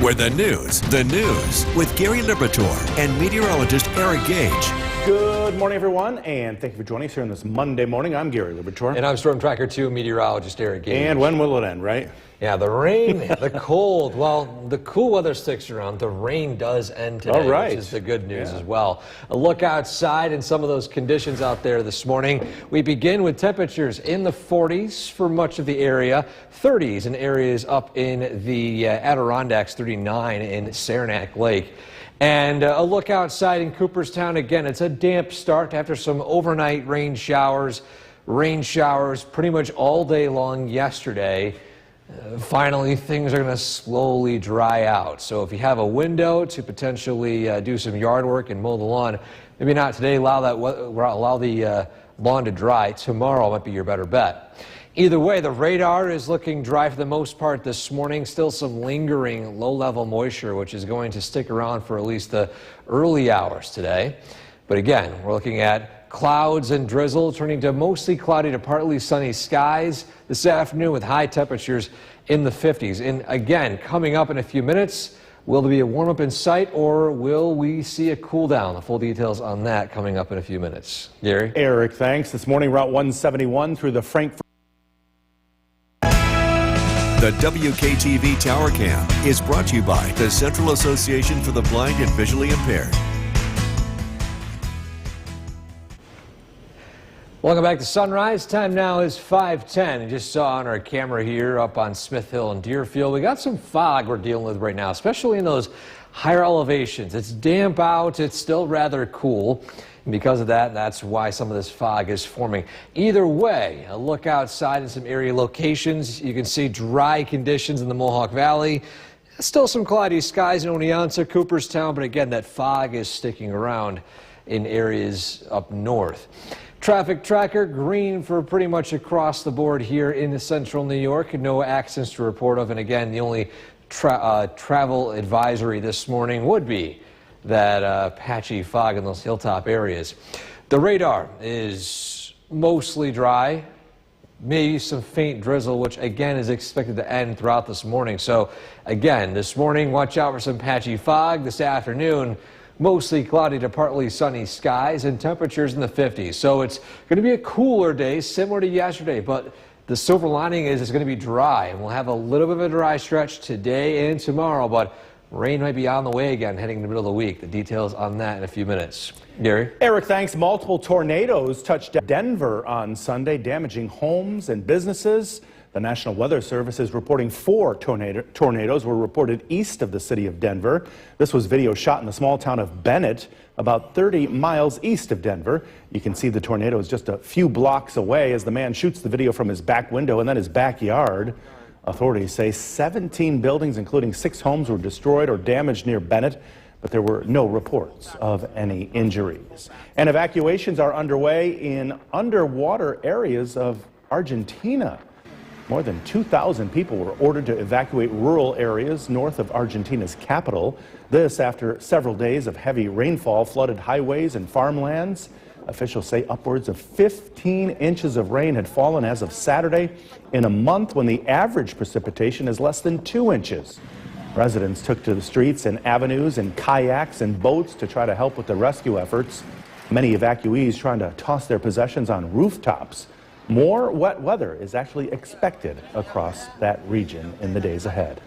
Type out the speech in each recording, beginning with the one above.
where the news with Gary Liberatore and meteorologist Eric Gage. Good morning, everyone, and thank you for joining us here on this Monday morning. I'm Gary Liberatore. And I'm Storm Tracker 2 meteorologist Eric Gage. And when will it end, right? Yeah, the rain, the cold. Well, the cool weather sticks around. The rain does end today, All right. which is the good news as well. A look outside and some of those conditions out there this morning. We begin with temperatures in the 40s for much of the area, 30s in areas up in the Adirondacks, 39 in Saranac Lake. And a look outside in Cooperstown. Again, it's a damp start after some overnight rain showers pretty much all day long yesterday. Finally, things are going to slowly dry out. So if you have a window to potentially do some yard work and mow the lawn, maybe not today, allow the lawn to dry. Tomorrow might be your better bet. Either way, the radar is looking dry for the most part this morning. Still some lingering low-level moisture, which is going to stick around for at least the early hours today. But again, we're looking at clouds and drizzle turning to mostly cloudy to partly sunny skies this afternoon with high temperatures in the 50s. And again, coming up in a few minutes, will there be a warm-up in sight or will we see a cool down? The full details on that coming up in a few minutes. Gary? Eric, thanks. This morning, Route 171 through the Frankfurt. The WKTV Tower Cam is brought to you by the Central Association for the Blind and Visually Impaired. Welcome back to Sunrise. Time now is 5:10. You just saw on our camera here up on Smith Hill and Deerfield, we got some fog we're dealing with right now, especially in those higher elevations. It's damp out. It's still rather cool. And because of that, that's why some of this fog is forming. Either way, a look outside in some area locations. You can see dry conditions in the Mohawk Valley. Still some cloudy skies in Oneonta, Cooperstown, but again, that fog is sticking around in areas up north. Traffic tracker green for pretty much across the board here in central New York. No accidents to report of. And again, the only travel advisory this morning would be that patchy fog in those hilltop areas. The radar is mostly dry. Maybe some faint drizzle, which again is expected to end throughout this morning. So again, this morning, watch out for some patchy fog. This afternoon, mostly cloudy to partly sunny skies and temperatures in the 50s. So it's going to be a cooler day, similar to yesterday, but the silver lining is it's going to be dry, and we'll have a little bit of a dry stretch today and tomorrow, but rain might be on the way again heading in the middle of the week. The details on that in a few minutes. Gary? Eric, thanks. Multiple tornadoes touched Denver on Sunday, damaging homes and businesses. The National Weather Service is reporting 4 tornadoes were reported east of the city of Denver. This was video shot in the small town of Bennett, about 30 miles east of Denver. You can see the tornadoes just a few blocks away as the man shoots the video from his back window and then his backyard. Authorities say 17 buildings, including 6 homes, were destroyed or damaged near Bennett, but there were no reports of any injuries. And evacuations are underway in underwater areas of Argentina. More than 2,000 people were ordered to evacuate rural areas north of Argentina's capital. This after several days of heavy rainfall flooded highways and farmlands. Officials say upwards of 15 inches of rain had fallen as of Saturday in a month when the average precipitation is less than 2 inches. Residents took to the streets and avenues in kayaks and boats to try to help with the rescue efforts. Many evacuees trying to toss their possessions on rooftops. More wet weather is actually expected across that region in the days ahead.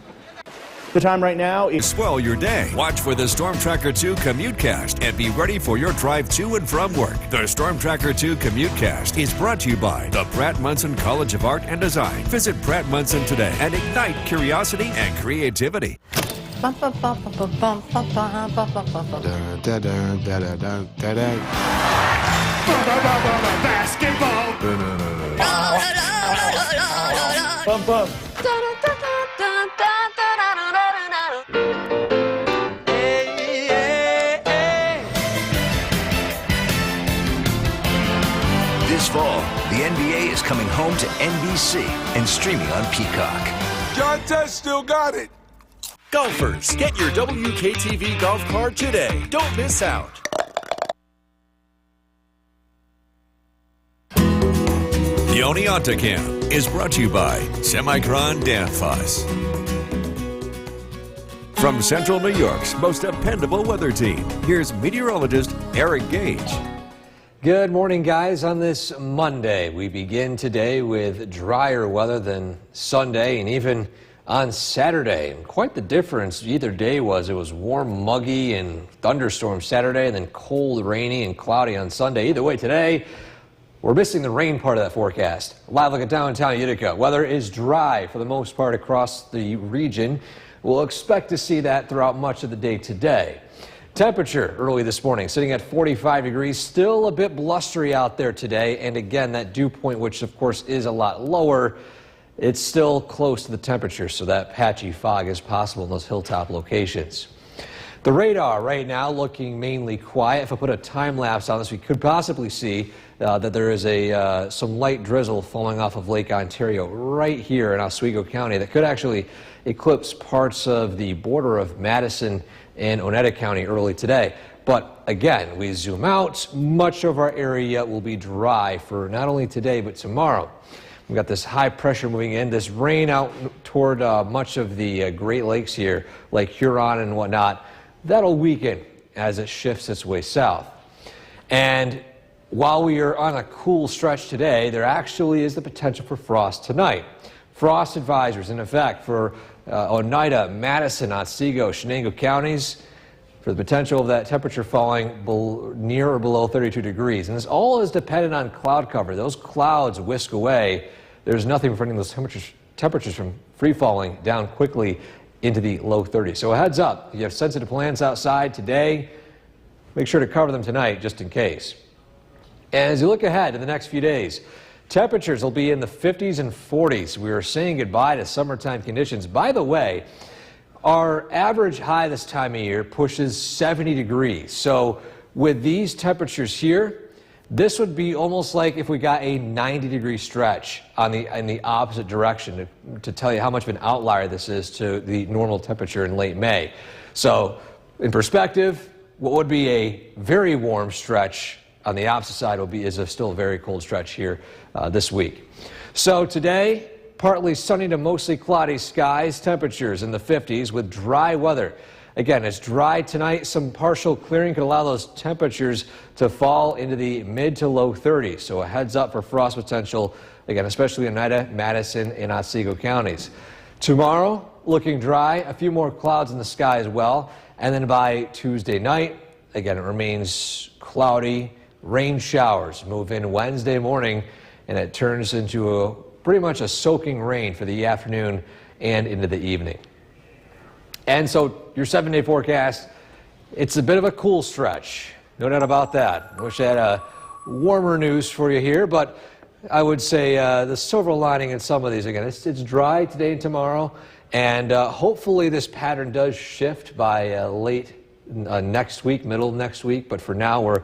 The time right now is... Swell your day. Watch for the Storm Tracker 2 Commutecast and be ready for your drive to and from work. The Storm Tracker 2 Commutecast is brought to you by the Pratt Munson College of Art and Design. Visit Pratt Munson today and ignite curiosity and creativity. basketball. Bump, bump. This fall, the NBA is coming home to NBC and streaming on Peacock. John Test still got it. Golfers, get your WKTV golf card today. Don't miss out. The Oneonta Cam is brought to you by Semicron Danfoss. From Central New York's most dependable weather team, here's meteorologist Eric Gage. Good morning, guys. On this Monday, we begin today with drier weather than Sunday and even on Saturday. And quite the difference either day was. It was warm, muggy, and thunderstorm Saturday, and then cold, rainy, and cloudy on Sunday. Either way, today, we're missing the rain part of that forecast. Live look at downtown Utica. Weather is dry for the most part across the region. We'll expect to see that throughout much of the day today. Temperature early this morning sitting at 45 degrees, still a bit blustery out there today. And again, that dew point, which of course is a lot lower, it's still close to the temperature, so that patchy fog is possible in those hilltop locations. The radar right now looking mainly quiet. If I put a time lapse on this, we could possibly see that there is some light drizzle falling off of Lake Ontario right here in Oswego County that could actually eclipse parts of the border of Madison and Oneida County early today. But again, we zoom out, much of our area will be dry for not only today but tomorrow. We've got this high pressure moving in, this rain out toward much of the Great Lakes here, like Huron and whatnot. That'll weaken as it shifts its way south. And while we are on a cool stretch today, there actually is the potential for frost tonight. Frost advisories in effect for Oneida, Madison, Otsego, Shenango counties for the potential of that temperature falling near or below 32 degrees. And this all is dependent on cloud cover. Those clouds whisk away. There's nothing preventing those temperatures from free falling down quickly into the low 30s. So a heads up, if you have sensitive plants outside today, make sure to cover them tonight just in case. And as you look ahead to the next few days, temperatures will be in the 50s and 40s. We are saying goodbye to summertime conditions. By the way, our average high this time of year pushes 70 degrees. So with these temperatures here, this would be almost like if we got a 90-degree stretch in the opposite direction to tell you how much of an outlier this is to the normal temperature in late May. So in perspective, what would be a very warm stretch on the opposite side is still a very cold stretch here this week. So today, partly sunny to mostly cloudy skies, temperatures in the 50s with dry weather. Again, it's dry tonight. Some partial clearing could allow those temperatures to fall into the mid to low 30s. So a heads up for frost potential, again, especially in Oneida, Madison, and Otsego counties. Tomorrow, looking dry, a few more clouds in the sky as well. And then by Tuesday night, again, it remains cloudy. Rain showers move in Wednesday morning, and it turns into pretty much a soaking rain for the afternoon and into the evening. And so your 7-day forecast, it's a bit of a cool stretch, no doubt about that. I wish I had warmer news for you here, but I would say the silver lining in some of these, again, it's dry today and tomorrow, and hopefully this pattern does shift by late next week, middle of next week, but for now we're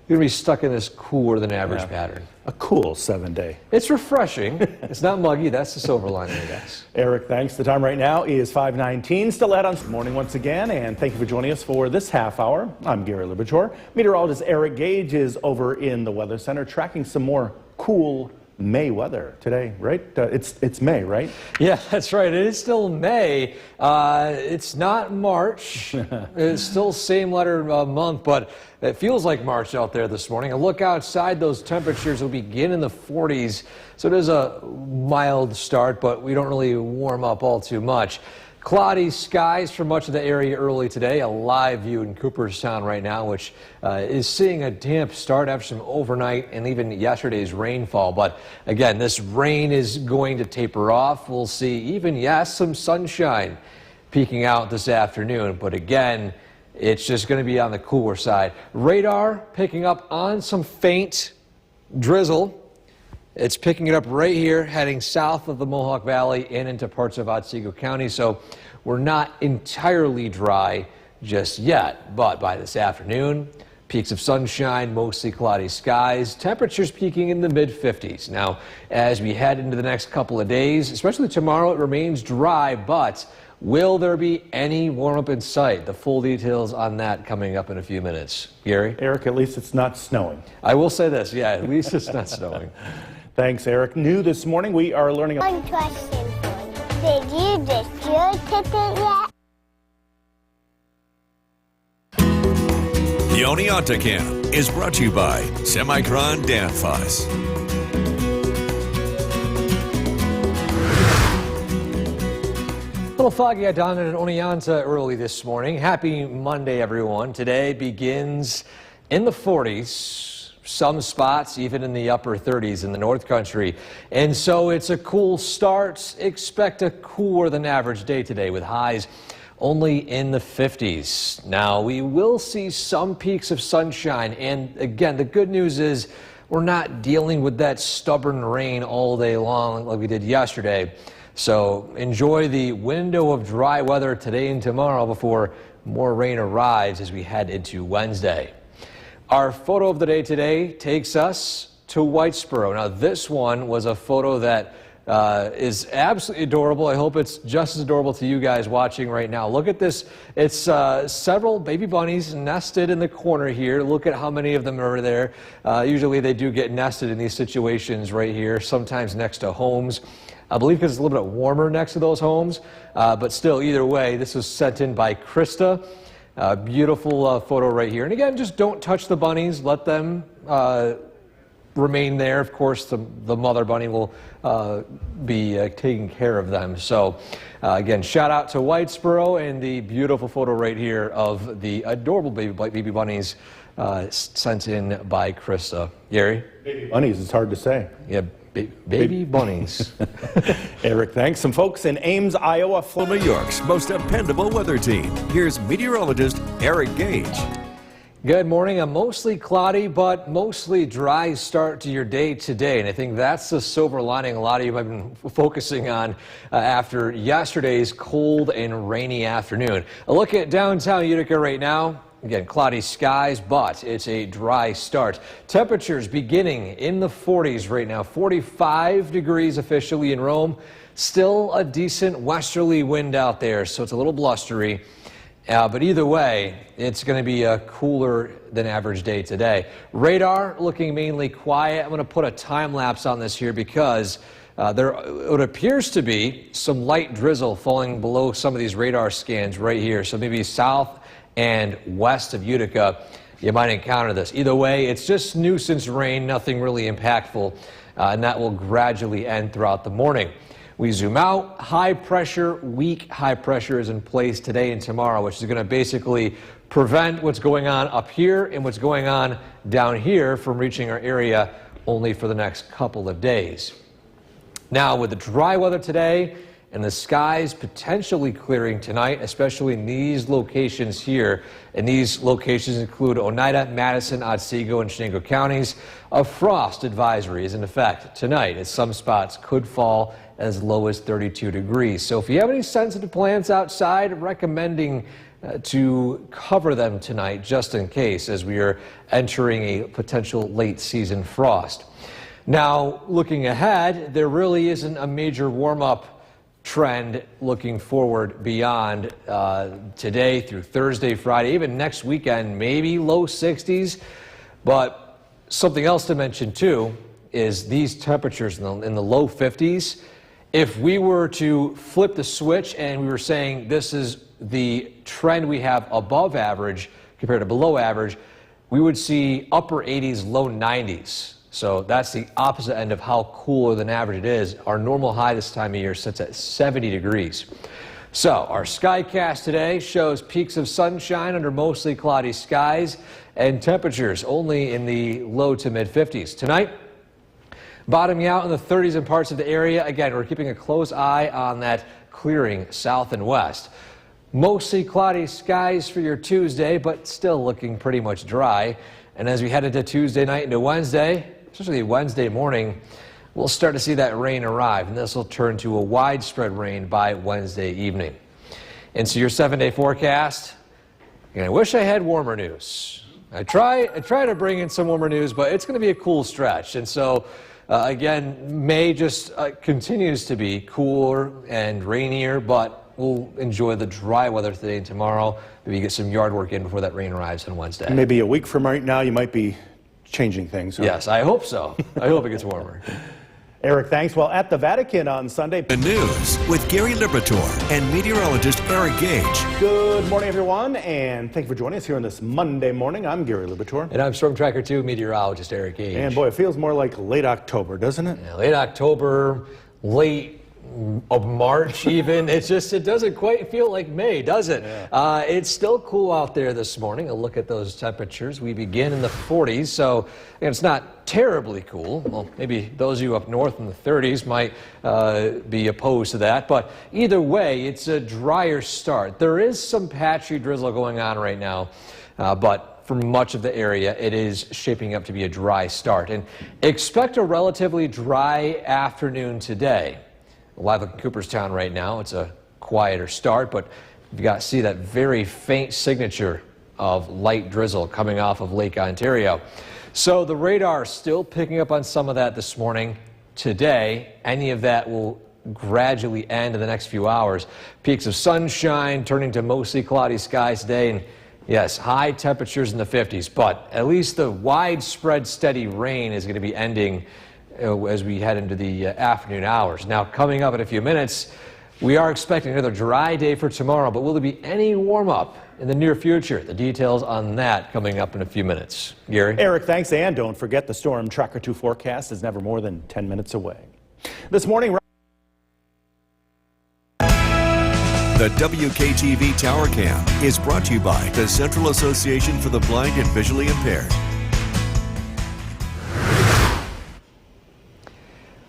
going to be stuck in this cooler than average pattern. A cool 7-day. It's refreshing. It's not muggy. That's the silver lining, I guess. Eric, thanks. The time right now is 5:19. Still ahead on Good Morning once again, and thank you for joining us for this half hour. I'm Gary Libichor. Meteorologist Eric Gage is over in the Weather Center tracking some more cool May weather today, right? It's May, right? Yeah, that's right. It is still May. It's not March. It's still same letter month, but it feels like March out there this morning. A look outside, those temperatures will begin in the 40s. So it is a mild start, but we don't really warm up all too much. Cloudy skies for much of the area early today. A live view in Cooperstown right now, which is seeing a damp start after some overnight and even yesterday's rainfall. But again, this rain is going to taper off. We'll see even, yes, some sunshine peeking out this afternoon. But again, it's just going to be on the cooler side. Radar picking up on some faint drizzle. It's picking it up right here, heading south of the Mohawk Valley and into parts of Otsego County. So we're not entirely dry just yet, but by this afternoon, peaks of sunshine, mostly cloudy skies, temperatures peaking in the mid-50s. Now, as we head into the next couple of days, especially tomorrow, it remains dry, but will there be any warm-up in sight? The full details on that coming up in a few minutes. Gary? Eric, at least it's not snowing. I will say this, yeah, at least it's not snowing. Thanks, Eric. New this morning, we are learning. One question for you. Did you just your ticket yet? Oneonta Cam is brought to you by Semicron Danfoss. A little foggy down in Oneonta early this morning. Happy Monday, everyone. Today begins in the 40s. Some spots even in the upper 30s in the North Country. And so it's a cool start. Expect a cooler than average day today with highs only in the 50s. Now, we will see some peaks of sunshine. And again, the good news is we're not dealing with that stubborn rain all day long like we did yesterday. So enjoy the window of dry weather today and tomorrow before more rain arrives as we head into Wednesday. Our photo of the day today takes us to Whitesboro. Now, this one was a photo that is absolutely adorable. I hope it's just as adorable to you guys watching right now. Look at this. It's several baby bunnies nested in the corner here. Look at how many of them are there. Usually they do get nested in these situations right here, sometimes next to homes. I believe because it's a little bit warmer next to those homes. But still, either way, this was sent in by Krista. Beautiful photo right here. And again, just don't touch the bunnies. Let them remain there. Of course, the mother bunny will be taking care of them. So again, shout out to Whitesboro and the beautiful photo right here of the adorable baby bunnies sent in by Krista. Gary? Baby bunnies, it's hard to say. Yeah, baby bunnies. Eric, thanks. Some folks in Ames, Iowa. New York's most dependable weather team. Here's meteorologist Eric Gage. Good morning. A mostly cloudy but mostly dry start to your day today. And I think that's the silver lining a lot of you have been focusing on after yesterday's cold and rainy afternoon. A look at downtown Utica right now. Again, cloudy skies, but it's a dry start. Temperatures beginning in the 40s right now. 45 degrees officially in Rome. Still a decent westerly wind out there, so it's a little blustery. But either way, it's going to be a cooler than average day today. Radar looking mainly quiet. I'm going to put a time lapse on this here because it appears to be some light drizzle falling below some of these radar scans right here. So maybe south and west of Utica, you might encounter this. Either way, it's just nuisance rain, nothing really impactful, and that will gradually end throughout the morning. We zoom out, high pressure, weak high pressure is in place today and tomorrow, which is going to basically prevent what's going on up here and what's going on down here from reaching our area only for the next couple of days. Now, with the dry weather today and the skies potentially clearing tonight, especially in these locations here, and these locations include Oneida, Madison, Otsego, and Chenango counties, a frost advisory is in effect tonight, as some spots could fall as low as 32 degrees. So if you have any sensitive plants outside, recommending to cover them tonight just in case, as we are entering a potential late season frost. Now, looking ahead, there really isn't a major warm-up trend looking forward beyond today through Thursday, Friday, even next weekend, maybe low 60s. But something else to mention too is these temperatures in the low 50s. If we were to flip the switch and we were saying this is the trend we have above average compared to below average, we would see upper 80s, low 90s. So that's the opposite end of how cooler than average it is. Our normal high this time of year sits at 70 degrees. So our skycast today shows peaks of sunshine under mostly cloudy skies and temperatures only in the low to mid 50s. Tonight, bottoming out in the 30s in parts of the area. Again, we're keeping a close eye on that clearing south and west. Mostly cloudy skies for your Tuesday, but still looking pretty much dry. And as we head into Tuesday night into Wednesday, especially Wednesday morning, we'll start to see that rain arrive, and this will turn to a widespread rain by Wednesday evening. And so your 7-day forecast, and I wish I had warmer news. I try to bring in some warmer news, but it's going to be a cool stretch. And so, again, May just continues to be cooler and rainier, but we'll enjoy the dry weather today and tomorrow. Maybe get some yard work in before that rain arrives on Wednesday. Maybe a week from right now, you might be changing things. Huh? Yes, I hope so. I hope it gets warmer. Eric, thanks. Well, at the Vatican on Sunday. The news with Gary Liberatore and meteorologist Eric Gage. Good morning, everyone, and thank you for joining us here on this Monday morning. I'm Gary Liberatore. And I'm Storm Tracker 2 meteorologist Eric Gage. And boy, it feels more like late October, doesn't it? Yeah, late October, late of March even. It doesn't quite feel like May, does it? Yeah. It's still cool out there this morning. A look at those temperatures. We begin in the 40s, so it's not terribly cool. Well, maybe those of you up north in the 30s might be opposed to that, but either way, it's a drier start. There is some patchy drizzle going on right now, but for much of the area, it is shaping up to be a dry start. And expect a relatively dry afternoon today. Live in Cooperstown right now, it's a quieter start, but you see that very faint signature of light drizzle coming off of Lake Ontario. So the radar is still picking up on some of that this morning. Today, any of that will gradually end in the next few hours. Peaks of sunshine turning to mostly cloudy skies today, and yes, high temperatures in the 50s, but at least the widespread steady rain is going to be ending as we head into the afternoon hours. Now, coming up in a few minutes, we are expecting another dry day for tomorrow, but will there be any warm-up in the near future? The details on that coming up in a few minutes. Gary? Eric, thanks, and don't forget the Storm Tracker 2 forecast is never more than 10 minutes away. This morning, The WKTV Tower Cam is brought to you by the Central Association for the Blind and Visually Impaired.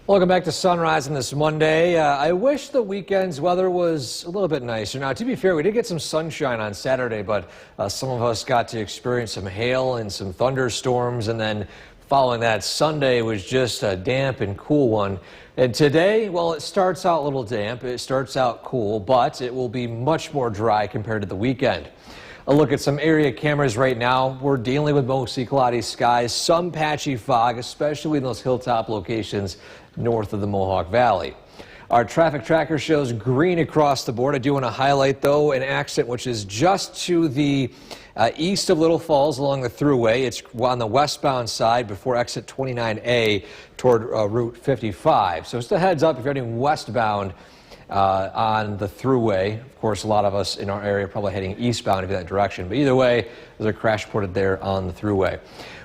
Welcome back to Sunrise on this Monday. I wish the weekend's weather was a little bit nicer. Now, to be fair, we did get some sunshine on Saturday, but some of us got to experience some hail and some thunderstorms, and then following that, Sunday was just a damp and cool one. And today, well, it starts out a little damp, it starts out cool, but it will be much more dry compared to the weekend. A look at some area cameras right now. We're dealing with mostly cloudy skies, some patchy fog, especially in those hilltop locations north of the Mohawk Valley. Our traffic tracker shows green across the board. I do want to highlight, though, an accident which is just to the east of Little Falls along the thruway. It's on the westbound side before exit 29A toward Route 55. So just a heads up if you're heading westbound on the thruway. Of course, a lot of us in our area are probably heading eastbound in that direction. But either way, there's a crash reported there on the thruway.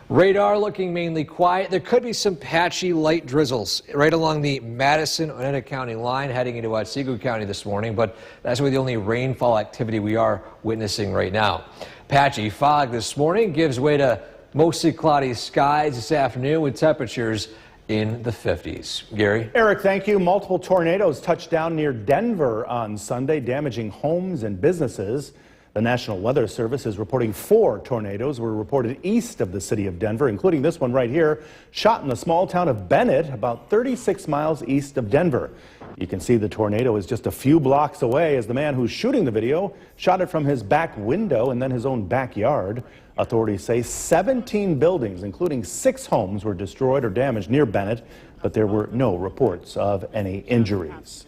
Radar looking mainly quiet. There could be some patchy light drizzles right along the Madison-Oneida County line heading into Otsego County this morning, but that's really the only rainfall activity we are witnessing right now. Patchy fog this morning gives way to mostly cloudy skies this afternoon with temperatures in the 50s. Gary? Eric, thank you. Multiple tornadoes touched down near Denver on Sunday, damaging homes and businesses. The National Weather Service is reporting 4 tornadoes were reported east of the city of Denver, including this one right here, shot in the small town of Bennett, about 36 miles east of Denver. You can see the tornado is just a few blocks away as the man who's shooting the video shot it from his back window and then his own backyard. Authorities say 17 buildings, including 6 homes, were destroyed or damaged near Bennett, but there were no reports of any injuries.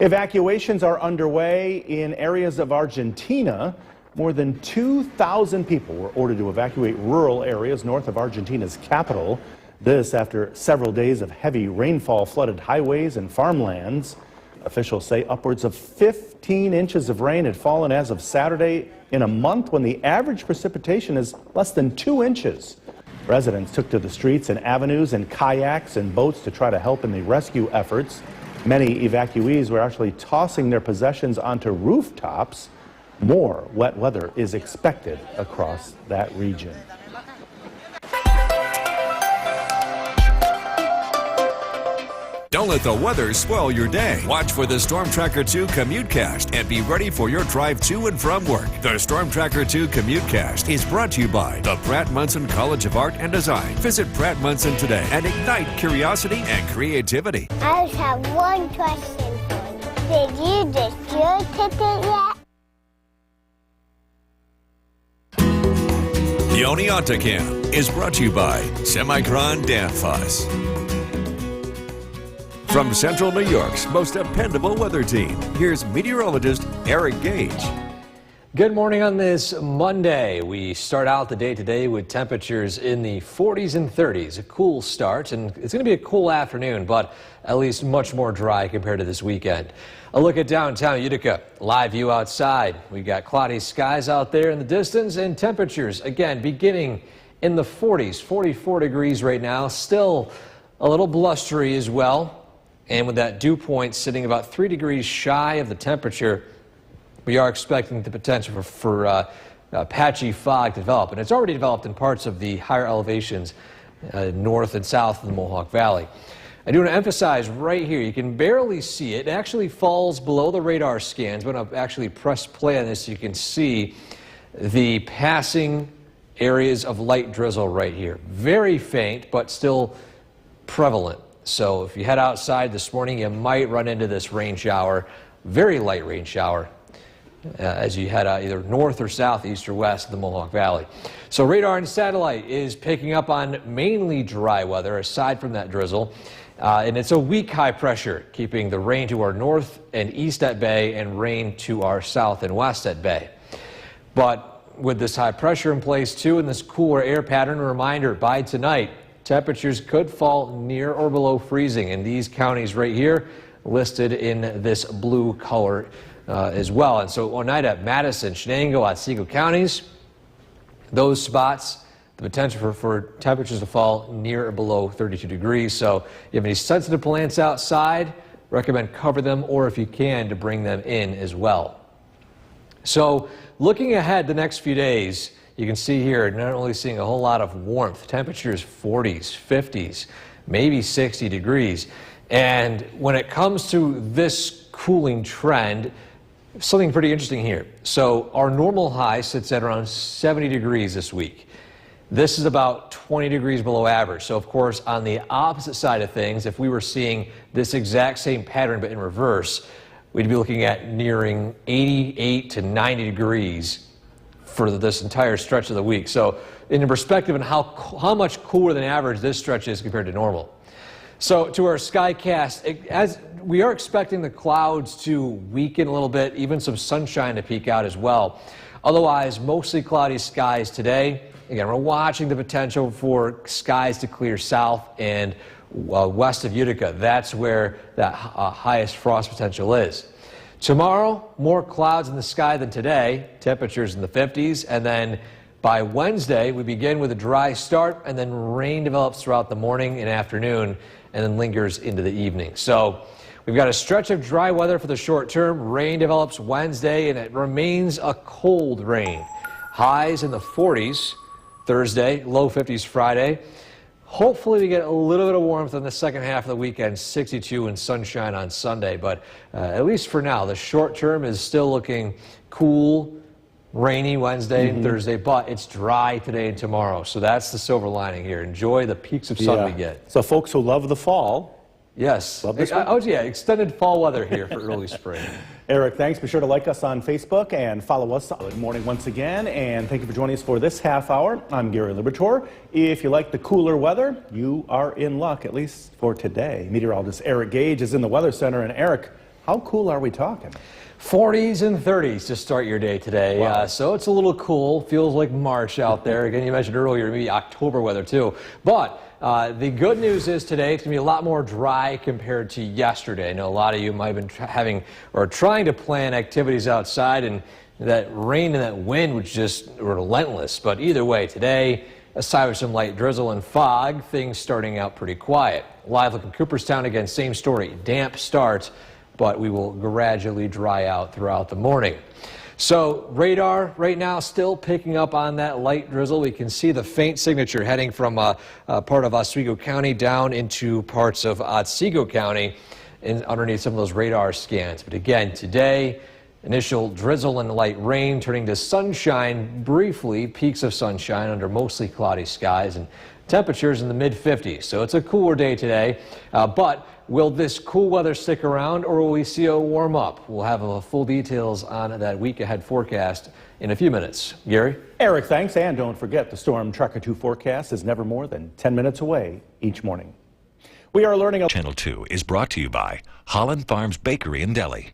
Evacuations are underway in areas of Argentina. More than 2,000 people were ordered to evacuate rural areas north of Argentina's capital. This after several days of heavy rainfall flooded highways and farmlands. Officials say upwards of 15 inches of rain had fallen as of Saturday in a month when the average precipitation is less than 2 inches. Residents took to the streets and avenues in kayaks and boats to try to help in the rescue efforts. Many evacuees were actually tossing their possessions onto rooftops. More wet weather is expected across that region. Don't let the weather spoil your day. Watch for the Storm Tracker 2 Commutecast and be ready for your drive to and from work. The Storm Tracker 2 Commutecast is brought to you by the Pratt Munson College of Art and Design. Visit Pratt Munson today and ignite curiosity and creativity. I just have one question for you. Did you just your ticket yet? The Oneonta Cam is brought to you by Semicron Danfoss. From Central New York's most dependable weather team, here's meteorologist Eric Gage. Good morning on this Monday. We start out the day today with temperatures in the 40s and 30s. A cool start, and it's going to be a cool afternoon, but at least much more dry compared to this weekend. A look at downtown Utica. Live view outside. We got cloudy skies out there in the distance, and temperatures again beginning in the 40s, 44 degrees right now. Still a little blustery as well, and with that dew point sitting about 3 degrees shy of the temperature, we are expecting the potential for patchy fog to develop, and it's already developed in parts of the higher elevations north and south of the Mohawk Valley. I do want to emphasize right here, you can barely see it. It actually falls below the radar scans. I'm going to actually press play on this so you can see the passing areas of light drizzle right here. Very faint, but still prevalent. So if you head outside this morning, you might run into this rain shower, very light rain shower, as you head either north or south, east or west of the Mohawk Valley. So radar and satellite is picking up on mainly dry weather aside from that drizzle. And it's a weak high pressure, keeping the rain to our north and east at bay and rain to our south and west at bay. But with this high pressure in place too and this cooler air pattern, a reminder, by tonight, temperatures could fall near or below freezing in these counties right here, listed in this blue color as well. And so Oneida, Madison, Shenango, Otsego counties, those spots, the potential for temperatures to fall near or below 32 degrees. So if you have any sensitive plants outside, recommend cover them, or if you can, to bring them in as well. So looking ahead the next few days, you can see here, not only seeing a whole lot of warmth, temperatures 40s, 50s, maybe 60 degrees. And when it comes to this cooling trend, something pretty interesting here. So our normal high sits at around 70 degrees this week. This is about 20 degrees below average. So of course, on the opposite side of things, if we were seeing this exact same pattern but in reverse, we'd be looking at nearing 88 to 90 degrees for this entire stretch of the week. So in perspective on how much cooler than average this stretch is compared to normal. So to our skycast, as we are expecting the clouds to weaken a little bit, even some sunshine to peek out as well. Otherwise, mostly cloudy skies today. Again, we're watching the potential for skies to clear south and west of Utica. That's where that highest frost potential is. Tomorrow, more clouds in the sky than today, temperatures in the 50s, and then by Wednesday, we begin with a dry start, and then rain develops throughout the morning and afternoon, and then lingers into the evening. So we've got a stretch of dry weather for the short term. Rain develops Wednesday, and it remains a cold rain. Highs in the 40s Thursday, low 50s Friday. Hopefully we get a little bit of warmth in the second half of the weekend, 62 and sunshine on Sunday. But at least for now, the short term is still looking cool, rainy Wednesday and Thursday, but it's dry today and tomorrow. So that's the silver lining here. Enjoy the peaks of sun we get. So folks who love the fall. Yes. Love this one? Oh, yeah, extended fall weather here for early spring. Eric, thanks. Be sure to like us on Facebook and follow us. Good morning once again, and thank you for joining us for this half hour. I'm Gary Liberatore. If you like the cooler weather, you are in luck, at least for today. Meteorologist Eric Gage is in the Weather Center. And Eric, how cool are we talking? 40s and 30s to start your day today. Wow. So it's a little cool. Feels like March out there. Again, you mentioned earlier, maybe October weather too. But the good news is today it's going to be a lot more dry compared to yesterday. I know a lot of you might have been trying to plan activities outside, and that rain and that wind was just relentless. But either way, today, aside from some light drizzle and fog, things starting out pretty quiet. Live look in Cooperstown, again, same story. Damp start, but we will gradually dry out throughout the morning. So radar right now still picking up on that light drizzle. We can see the faint signature heading from part of Oswego County down into parts of Otsego County and underneath some of those radar scans. But again, today, initial drizzle and light rain turning to sunshine briefly, peaks of sunshine under mostly cloudy skies, and temperatures in the mid-50s. So it's a cooler day today, but will this cool weather stick around, or will we see a warm up? We'll have full details on that week ahead forecast in a few minutes. Gary? Eric, thanks. And don't forget, the Storm Tracker 2 forecast is never more than 10 minutes away each morning. We are learning. Channel 2 is brought to you by Holland Farms Bakery and Deli.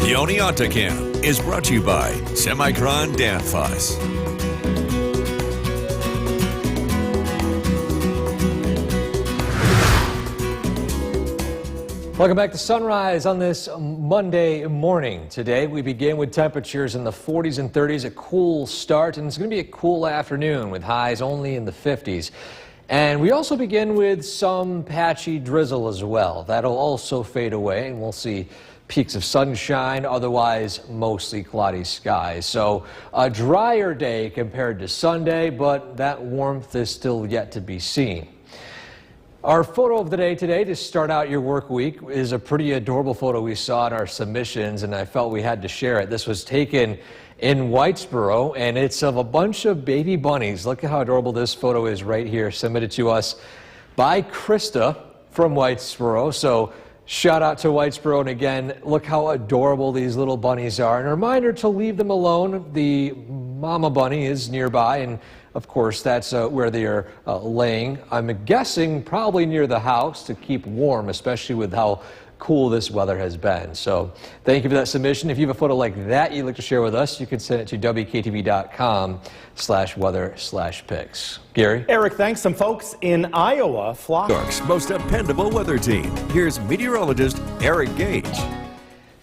Yoni Ontacam is brought to you by Semicron Danfoss. Welcome back to Sunrise on this Monday morning. Today we begin with temperatures in the 40s and 30s, a cool start, and it's going to be a cool afternoon with highs only in the 50s. And we also begin with some patchy drizzle as well. That'll also fade away, and we'll see peaks of sunshine, otherwise mostly cloudy skies. So a drier day compared to Sunday, but that warmth is still yet to be seen. Our photo of the day today to start out your work week is a pretty adorable photo we saw in our submissions, and I felt we had to share it. This was taken in Whitesboro, and it's of a bunch of baby bunnies. Look at how adorable this photo is right here, submitted to us by Krista from Whitesboro. So shout out to Whitesboro, and again, look how adorable these little bunnies are. And a reminder to leave them alone. The mama bunny is nearby, and of course, that's where they are laying. I'm guessing probably near the house to keep warm, especially with how cool this weather has been. So thank you for that submission. If you have a photo like that you'd like to share with us, you can send it to WKTV.com/weather/pics. Gary? Eric, thanks. Some folks in Iowa flock. New York's most dependable weather team. Here's meteorologist Eric Gage.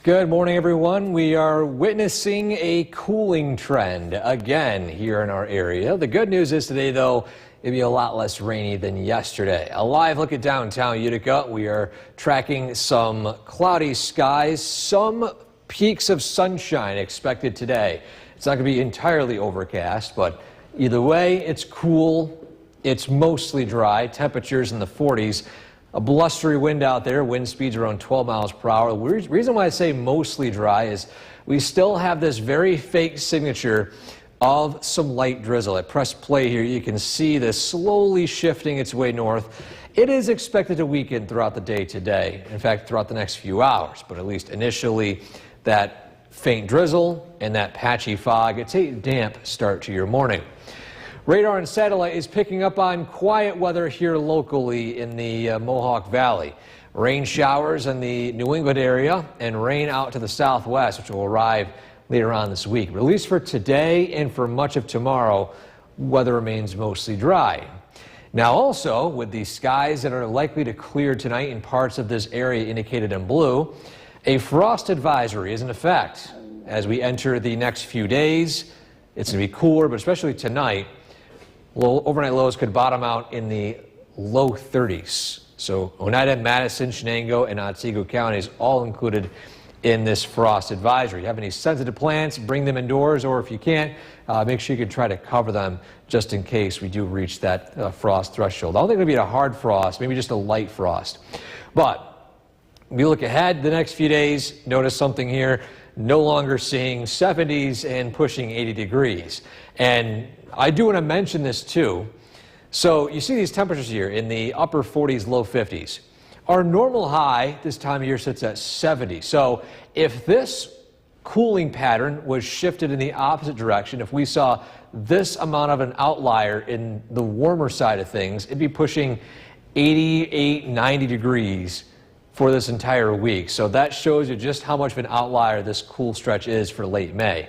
Good morning, everyone. We are witnessing a cooling trend again here in our area. The good news is today, though, it'll be a lot less rainy than yesterday. A live look at downtown Utica. We are tracking some cloudy skies, some peaks of sunshine expected today. It's not going to be entirely overcast, but either way, it's cool. It's mostly dry. Temperatures in the 40s. A blustery wind out there, wind speeds around 12 miles per hour. The reason why I say mostly dry is we still have this very fake signature of some light drizzle. I press play here. You can see this slowly shifting its way north. It is expected to weaken throughout the day today. In fact, throughout the next few hours, but at least initially that faint drizzle and that patchy fog. It's a damp start to your morning. Radar and satellite is picking up on quiet weather here locally in the Mohawk Valley. Rain showers in the New England area and rain out to the southwest, which will arrive later on this week. But at least for today and for much of tomorrow, weather remains mostly dry. Now also, with the skies that are likely to clear tonight in parts of this area indicated in blue, a frost advisory is in effect. As we enter the next few days, it's going to be cooler, but especially tonight, overnight lows could bottom out in the low 30s. So Oneida, Madison, Shenango, and Otsego counties all included in this frost advisory. You have any sensitive plants, bring them indoors, or if you can't, make sure you can try to cover them just in case we do reach that frost threshold. I don't think it'll be a hard frost, maybe just a light frost. But we look ahead the next few days, notice something here, no longer seeing 70s and pushing 80 degrees. And I do want to mention this too. So you see these temperatures here in the upper 40s, low 50s. Our normal high this time of year sits at 70. So if this cooling pattern was shifted in the opposite direction, if we saw this amount of an outlier in the warmer side of things, it'd be pushing 88, 90 degrees for this entire week. So that shows you just how much of an outlier this cool stretch is for late May.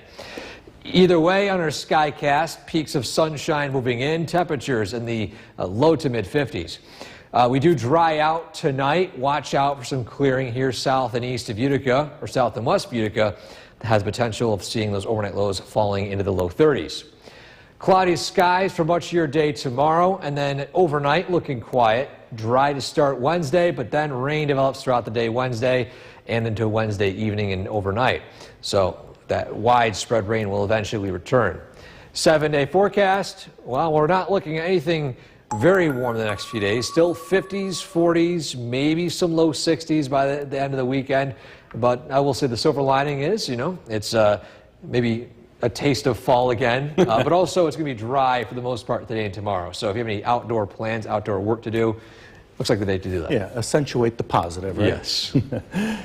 Either way, on our Skycast, peaks of sunshine moving in, temperatures in the low to mid 50s. We do dry out tonight. Watch out for some clearing here south and east of Utica, or south and west of Utica, that has potential of seeing those overnight lows falling into the low 30s. Cloudy skies for much of your day tomorrow, and then overnight looking quiet. Dry to start Wednesday, but then rain develops throughout the day Wednesday and into Wednesday evening and overnight. So that widespread rain will eventually return. 7-day forecast, well, we're not looking at anything very warm the next few days. Still 50s, 40s, maybe some low 60s by the end of the weekend. But I will say the silver lining is, it's maybe a taste of fall again. But also it's going to be dry for the most part today and tomorrow. So if you have any outdoor plans, outdoor work to do, Looks like the day to do that. Yeah, accentuate the positive, right? Yes.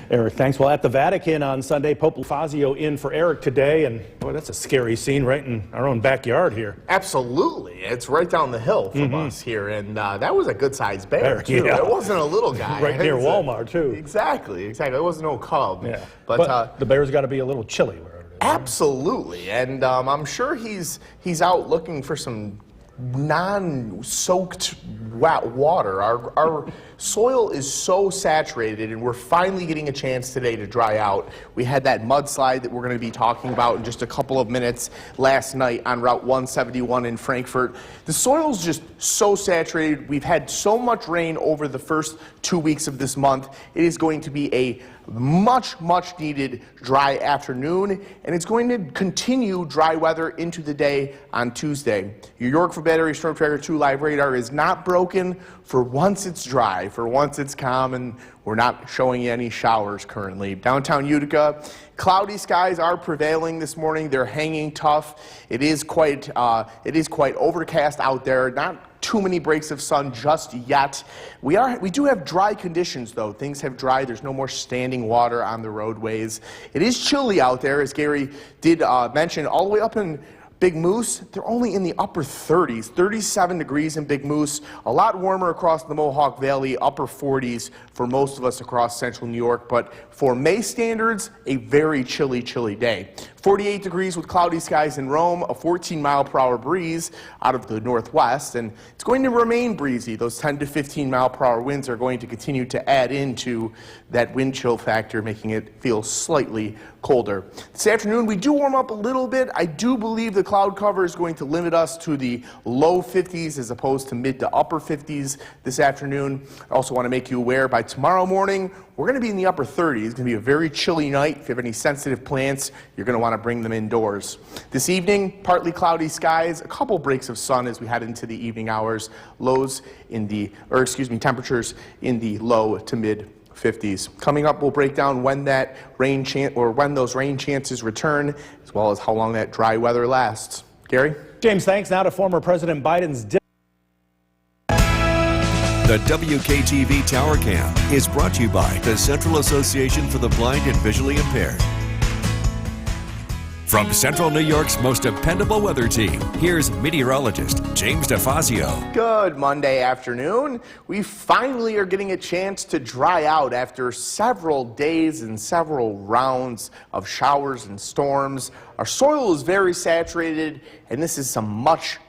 Eric, thanks. Well, at the Vatican on Sunday, Pope Fazio in for Eric today, and boy, that's a scary scene right in our own backyard here. Absolutely. It's right down the hill from us here, and that was a good-sized bear, too. Yeah. It wasn't a little guy. Right near Walmart, too. Exactly. It wasn't no cub. Yeah. But the bear's got to be a little chilly. Absolutely, and I'm sure he's out looking for some non-soaked wet water. Our soil is so saturated, and we're finally getting a chance today to dry out. We had that mudslide that we're going to be talking about in just a couple of minutes last night on Route 171 in Frankfort. The soil's just so saturated. We've had so much rain over the first 2 weeks of this month. It is going to be a much needed dry afternoon, and it's going to continue dry weather into the day on Tuesday. Your York Battery Storm Tracker 2 live radar is not broken. For once it's dry, for once it's calm, and we're not showing you any showers currently. Downtown Utica, cloudy skies are prevailing this morning. They're hanging tough. It is quite overcast out there. Not too many breaks of sun just yet. We do have dry conditions, though. Things have dried. There's no more standing water on the roadways. It is chilly out there, as Gary did mention, all the way up in Big Moose. They're only in the upper 30s, 37 degrees in Big Moose. A lot warmer across the Mohawk Valley, upper 40s for most of us across central New York. But for May standards, a very chilly day. 48 degrees with cloudy skies in Rome, a 14-mile-per-hour breeze out of the northwest, and it's going to remain breezy. Those 10 to 15-mile-per-hour winds are going to continue to add into that wind chill factor, making it feel slightly colder. This afternoon, we do warm up a little bit. I do believe the cloud cover is going to limit us to the low 50s as opposed to mid to upper 50s this afternoon. I also want to make you aware by tomorrow morning, we're going to be in the upper 30s. It's going to be a very chilly night. If you have any sensitive plants, you're going to want to bring them indoors. This evening, partly cloudy skies, a couple breaks of sun as we head into the evening hours. Temperatures in the low to mid 50s. Coming up, we'll break down when that when those rain chances return, as well as how long that dry weather lasts. Gary? James, thanks. Now to former President Biden's The WKTV Tower Cam is brought to you by the Central Association for the Blind and Visually Impaired. From Central New York's most dependable weather team, here's meteorologist James DeFazio. Good Monday afternoon. We finally are getting a chance to dry out after several days and several rounds of showers and storms. Our soil is very saturated, and this is some much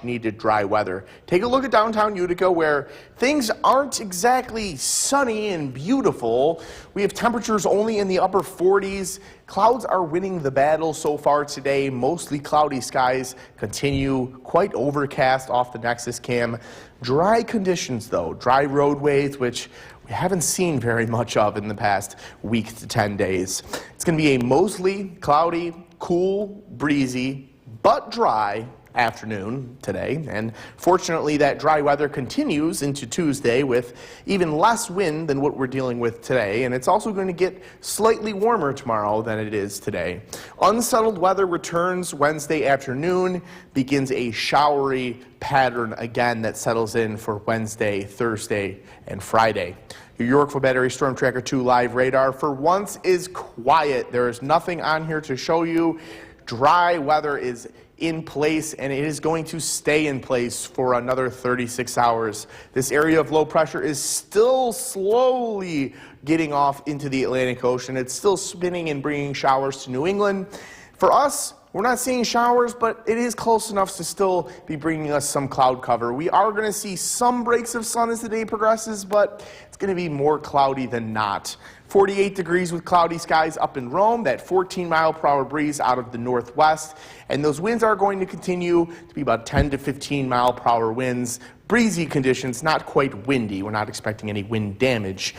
needed dry weather. Take a look at downtown Utica, where things aren't exactly sunny and beautiful. We have temperatures only in the upper 40s. Clouds are winning the battle so far today. Mostly cloudy skies continue, quite overcast off the Nexus Cam. Dry conditions, though. Dry roadways, which we haven't seen very much of in the past week to 10 days. It's going to be a mostly cloudy, cool, breezy, but dry afternoon today, and fortunately that dry weather continues into Tuesday with even less wind than what we're dealing with today, and it's also going to get slightly warmer tomorrow than it is today. Unsettled weather returns Wednesday afternoon, begins a showery pattern again that settles in for Wednesday, Thursday, and Friday. Your York Battery Storm Tracker 2 live radar for once is quiet. There is nothing on here to show you. Dry weather is in place, and it is going to stay in place for another 36 hours. This area of low pressure is still slowly getting off into the Atlantic Ocean. It's still spinning and bringing showers to New England. For us, we're not seeing showers, but it is close enough to still be bringing us some cloud cover. We are going to see some breaks of sun as the day progresses, but it's going to be more cloudy than not. 48 degrees with cloudy skies up in Rome, that 14-mile-per-hour breeze out of the northwest, and those winds are going to continue to be about 10 to 15-mile-per-hour winds. Breezy conditions, not quite windy. We're not expecting any wind damage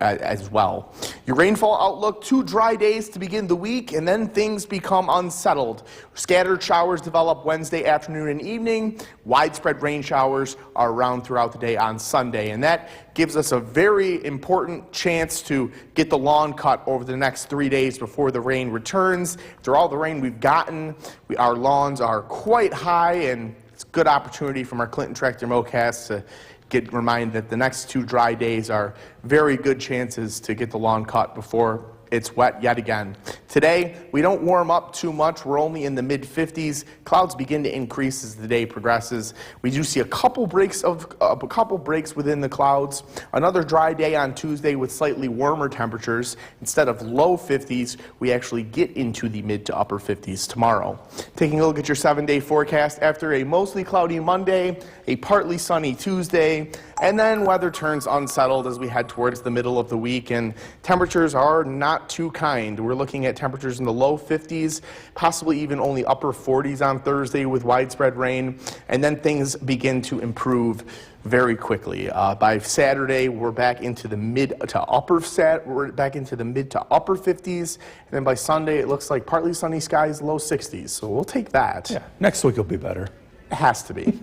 as well. Your rainfall outlook, 2 dry days to begin the week, and then things become unsettled. Scattered showers develop Wednesday afternoon and evening. Widespread rain showers are around throughout the day on Sunday, and that gives us a very important chance to get the lawn cut over the next 3 days before the rain returns. After all the rain we've gotten, our lawns are quite high, and it's a good opportunity from our Clinton Tractor Mowcast to get reminded that the next 2 dry days are very good chances to get the lawn cut before it's wet yet again. Today, we don't warm up too much. We're only in the mid-50s. Clouds begin to increase as the day progresses. We do see a couple breaks within the clouds. Another dry day on Tuesday with slightly warmer temperatures. Instead of low 50s, we actually get into the mid to upper 50s tomorrow. Taking a look at your 7-day forecast, after a mostly cloudy Monday, a partly sunny Tuesday, and then weather turns unsettled as we head towards the middle of the week, and temperatures are not too kind. We're looking at temperatures in the low 50s, possibly even only upper 40s on Thursday with widespread rain, and then things begin to improve very quickly. By Saturday, we're back into the mid to upper 50s, and then by Sunday, it looks like partly sunny skies, low 60s. So we'll take that. Yeah, next week will be better. It has to be.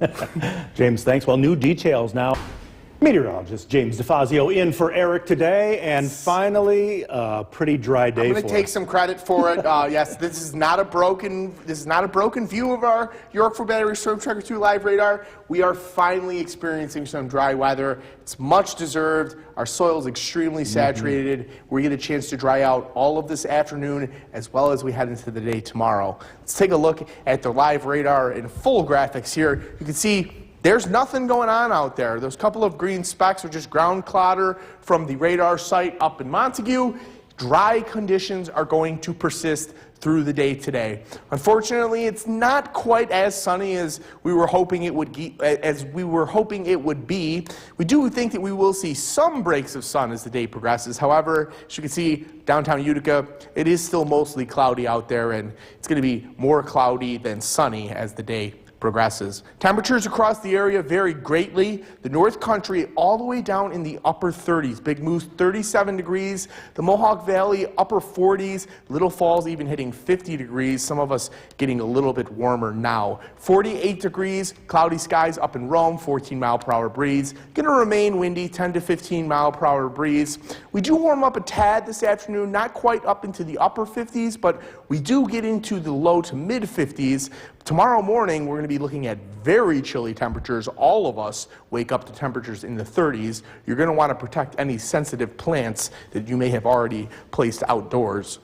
James, thanks. Well, new details now. Meteorologist James DeFazio in for Eric today, and finally, a pretty dry day. I'm going to take some credit for it. Yes, this is not a broken view of our York Battery Storm Tracker 2 live radar. We are finally experiencing some dry weather. It's much deserved. Our soil is extremely saturated. We get a chance to dry out all of this afternoon as well as we head into the day tomorrow. Let's take a look at the live radar in full graphics here. You can see there's nothing going on out there. Those couple of green specks are just ground clutter from the radar site up in Montague. Dry conditions are going to persist through the day today. Unfortunately, it's not quite as sunny as we were hoping it would be. We do think that we will see some breaks of sun as the day progresses. However, as you can see, downtown Utica, it is still mostly cloudy out there, and it's going to be more cloudy than sunny as the day progresses. Temperatures across the area vary greatly. The North Country all the way down in the upper 30s. Big Moose 37 degrees. The Mohawk Valley upper 40s. Little Falls even hitting 50 degrees. Some of us getting a little bit warmer now. 48 degrees. Cloudy skies up in Rome. 14-mile-per-hour breeze. Going to remain windy. 10 to 15-mile-per-hour breeze. We do warm up a tad this afternoon. Not quite up into the upper 50s, but we do get into the low to mid 50s. Tomorrow morning, we're going to be looking at very chilly temperatures. All of us wake up to temperatures in the 30s. You're going to want to protect any sensitive plants that you may have already placed outdoors.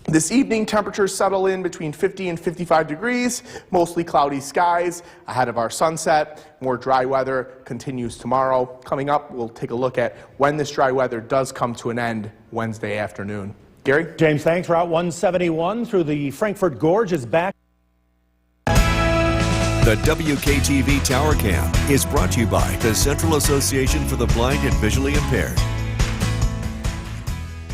This evening, temperatures settle in between 50 and 55 degrees, mostly cloudy skies ahead of our sunset. More dry weather continues tomorrow. Coming up, we'll take a look at when this dry weather does come to an end Wednesday afternoon. Gary? James, thanks. Route 171 through the Frankfort Gorge is back. The WKTV Tower Cam is brought to you by the Central Association for the Blind and Visually Impaired.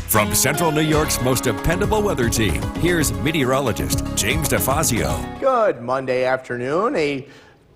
From Central New York's most dependable weather team, here's meteorologist James DeFazio. Good Monday afternoon. A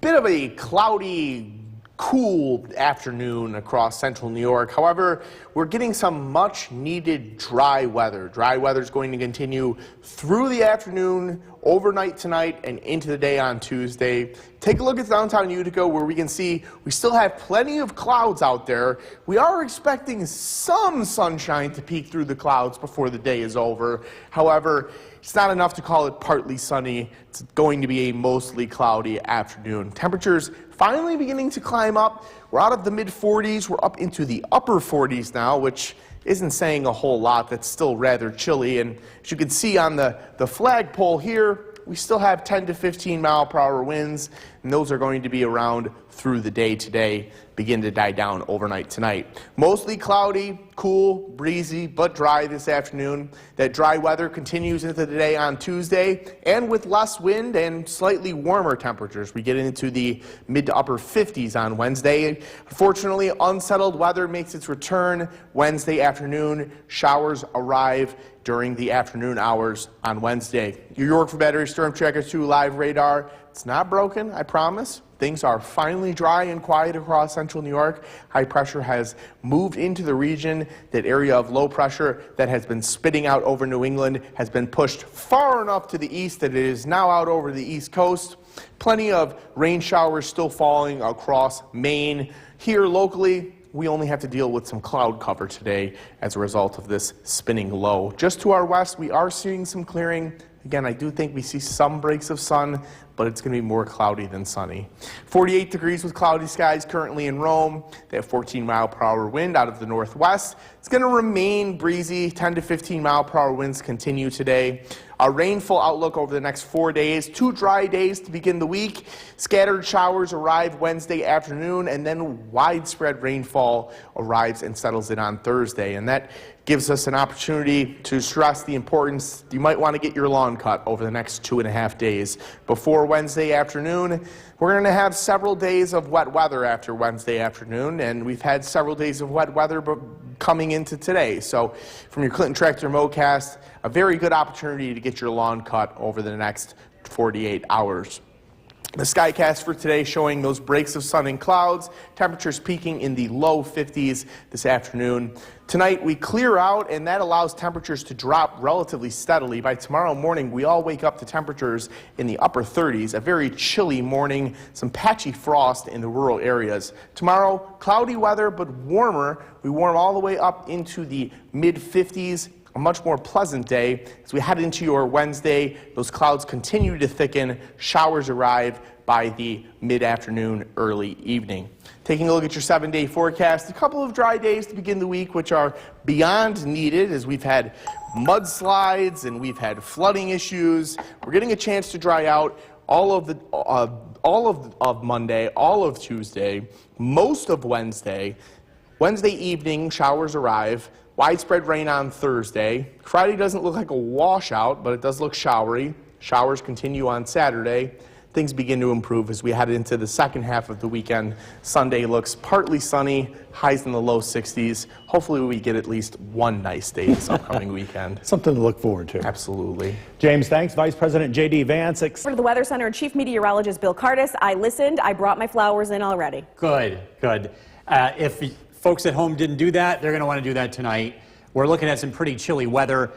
bit of a cloudy, cool afternoon across central New York. However, we're getting some much needed dry weather. Dry weather is going to continue through the afternoon, overnight tonight, and into the day on Tuesday. Take a look at downtown Utica, where we can see we still have plenty of clouds out there. We are expecting some sunshine to peek through the clouds before the day is over. However, it's not enough to call it partly sunny. It's going to be a mostly cloudy afternoon. Temperatures finally beginning to climb up. We're out of the mid-40s. We're up into the upper 40s now, which isn't saying a whole lot. That's still rather chilly. And as you can see on the flagpole here, we still have 10 to 15 mile per hour winds, and those are going to be around through the day today, begin to die down overnight tonight. Mostly cloudy, cool, breezy, but dry this afternoon. That dry weather continues into the day on Tuesday, and with less wind and slightly warmer temperatures. We get into the mid to upper 50s on Wednesday. Unfortunately, unsettled weather makes its return Wednesday afternoon. Showers arrive during the afternoon hours on Wednesday. Your York Battery Storm Tracker 2 live radar. It's not broken, I promise. Things are finally dry and quiet across central New York. High pressure has moved into the region. That area of low pressure that has been spitting out over New England has been pushed far enough to the east that it is now out over the East Coast. Plenty of rain showers still falling across Maine. Here locally, we only have to deal with some cloud cover today as a result of this spinning low. Just to our west, we are seeing some clearing. Again, I do think we see some breaks of sun, but it's going to be more cloudy than sunny. 48 degrees with cloudy skies currently in Rome. They have 14-mile-per-hour wind out of the northwest. It's going to remain breezy. 10 to 15-mile-per-hour winds continue today. A rainfall outlook over the next 4 days. 2 dry days to begin the week. Scattered showers arrive Wednesday afternoon, and then widespread rainfall arrives and settles in on Thursday. And that gives us an opportunity to stress the importance. You might want to get your lawn cut over the next 2.5 days. Before Wednesday afternoon, we're going to have several days of wet weather after Wednesday afternoon, and we've had several days of wet weather coming into today. So from your Clinton Tractor Mowcast, a very good opportunity to get your lawn cut over the next 48 hours. The skycast for today showing those breaks of sun and clouds, temperatures peaking in the low 50s this afternoon. Tonight we clear out, and that allows temperatures to drop relatively steadily. By tomorrow morning, we all wake up to temperatures in the upper 30s, a very chilly morning, some patchy frost in the rural areas. Tomorrow, cloudy weather, but warmer. We warm all the way up into the mid-50s. A much more pleasant day. As we head into your Wednesday, those clouds continue to thicken. Showers arrive by the mid-afternoon, early evening. Taking a look at your 7-day forecast, a couple of dry days to begin the week, which are beyond needed, as we've had mudslides and we've had flooding issues. We're getting a chance to dry out all of Monday, all of Tuesday, most of Wednesday. Wednesday evening, showers arrive. Widespread rain on Thursday. Friday doesn't look like a washout, but it does look showery. Showers continue on Saturday. Things begin to improve as we head into the second half of the weekend. Sunday looks partly sunny, highs in the low 60s. Hopefully we get at least one nice day this upcoming weekend. Something to look forward to. Absolutely. James, thanks. Vice President J.D. Vance. To the Weather Center and Chief Meteorologist Bill Curtis. I listened. I brought my flowers in already. Good. If folks at home didn't do that, they're going to want to do that tonight. We're looking at some pretty chilly weather.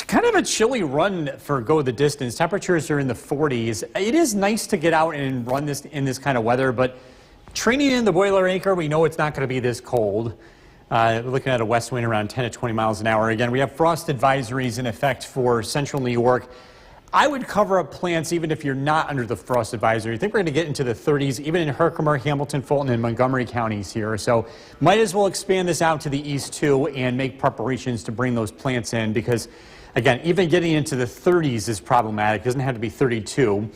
Kind of a chilly run for go the distance. Temperatures are in the 40s. It is nice to get out and run this in this kind of weather, but training in the Boilermaker, we know it's not going to be this cold. We're looking at a west wind around 10 to 20 miles an hour. Again, we have frost advisories in effect for central New York. I would cover up plants even if you're not under the frost advisory. I think we're going to get into the 30s, even in Herkimer, Hamilton, Fulton, and Montgomery counties here. So might as well expand this out to the east too and make preparations to bring those plants in because, again, even getting into the 30s is problematic. It doesn't have to be 32.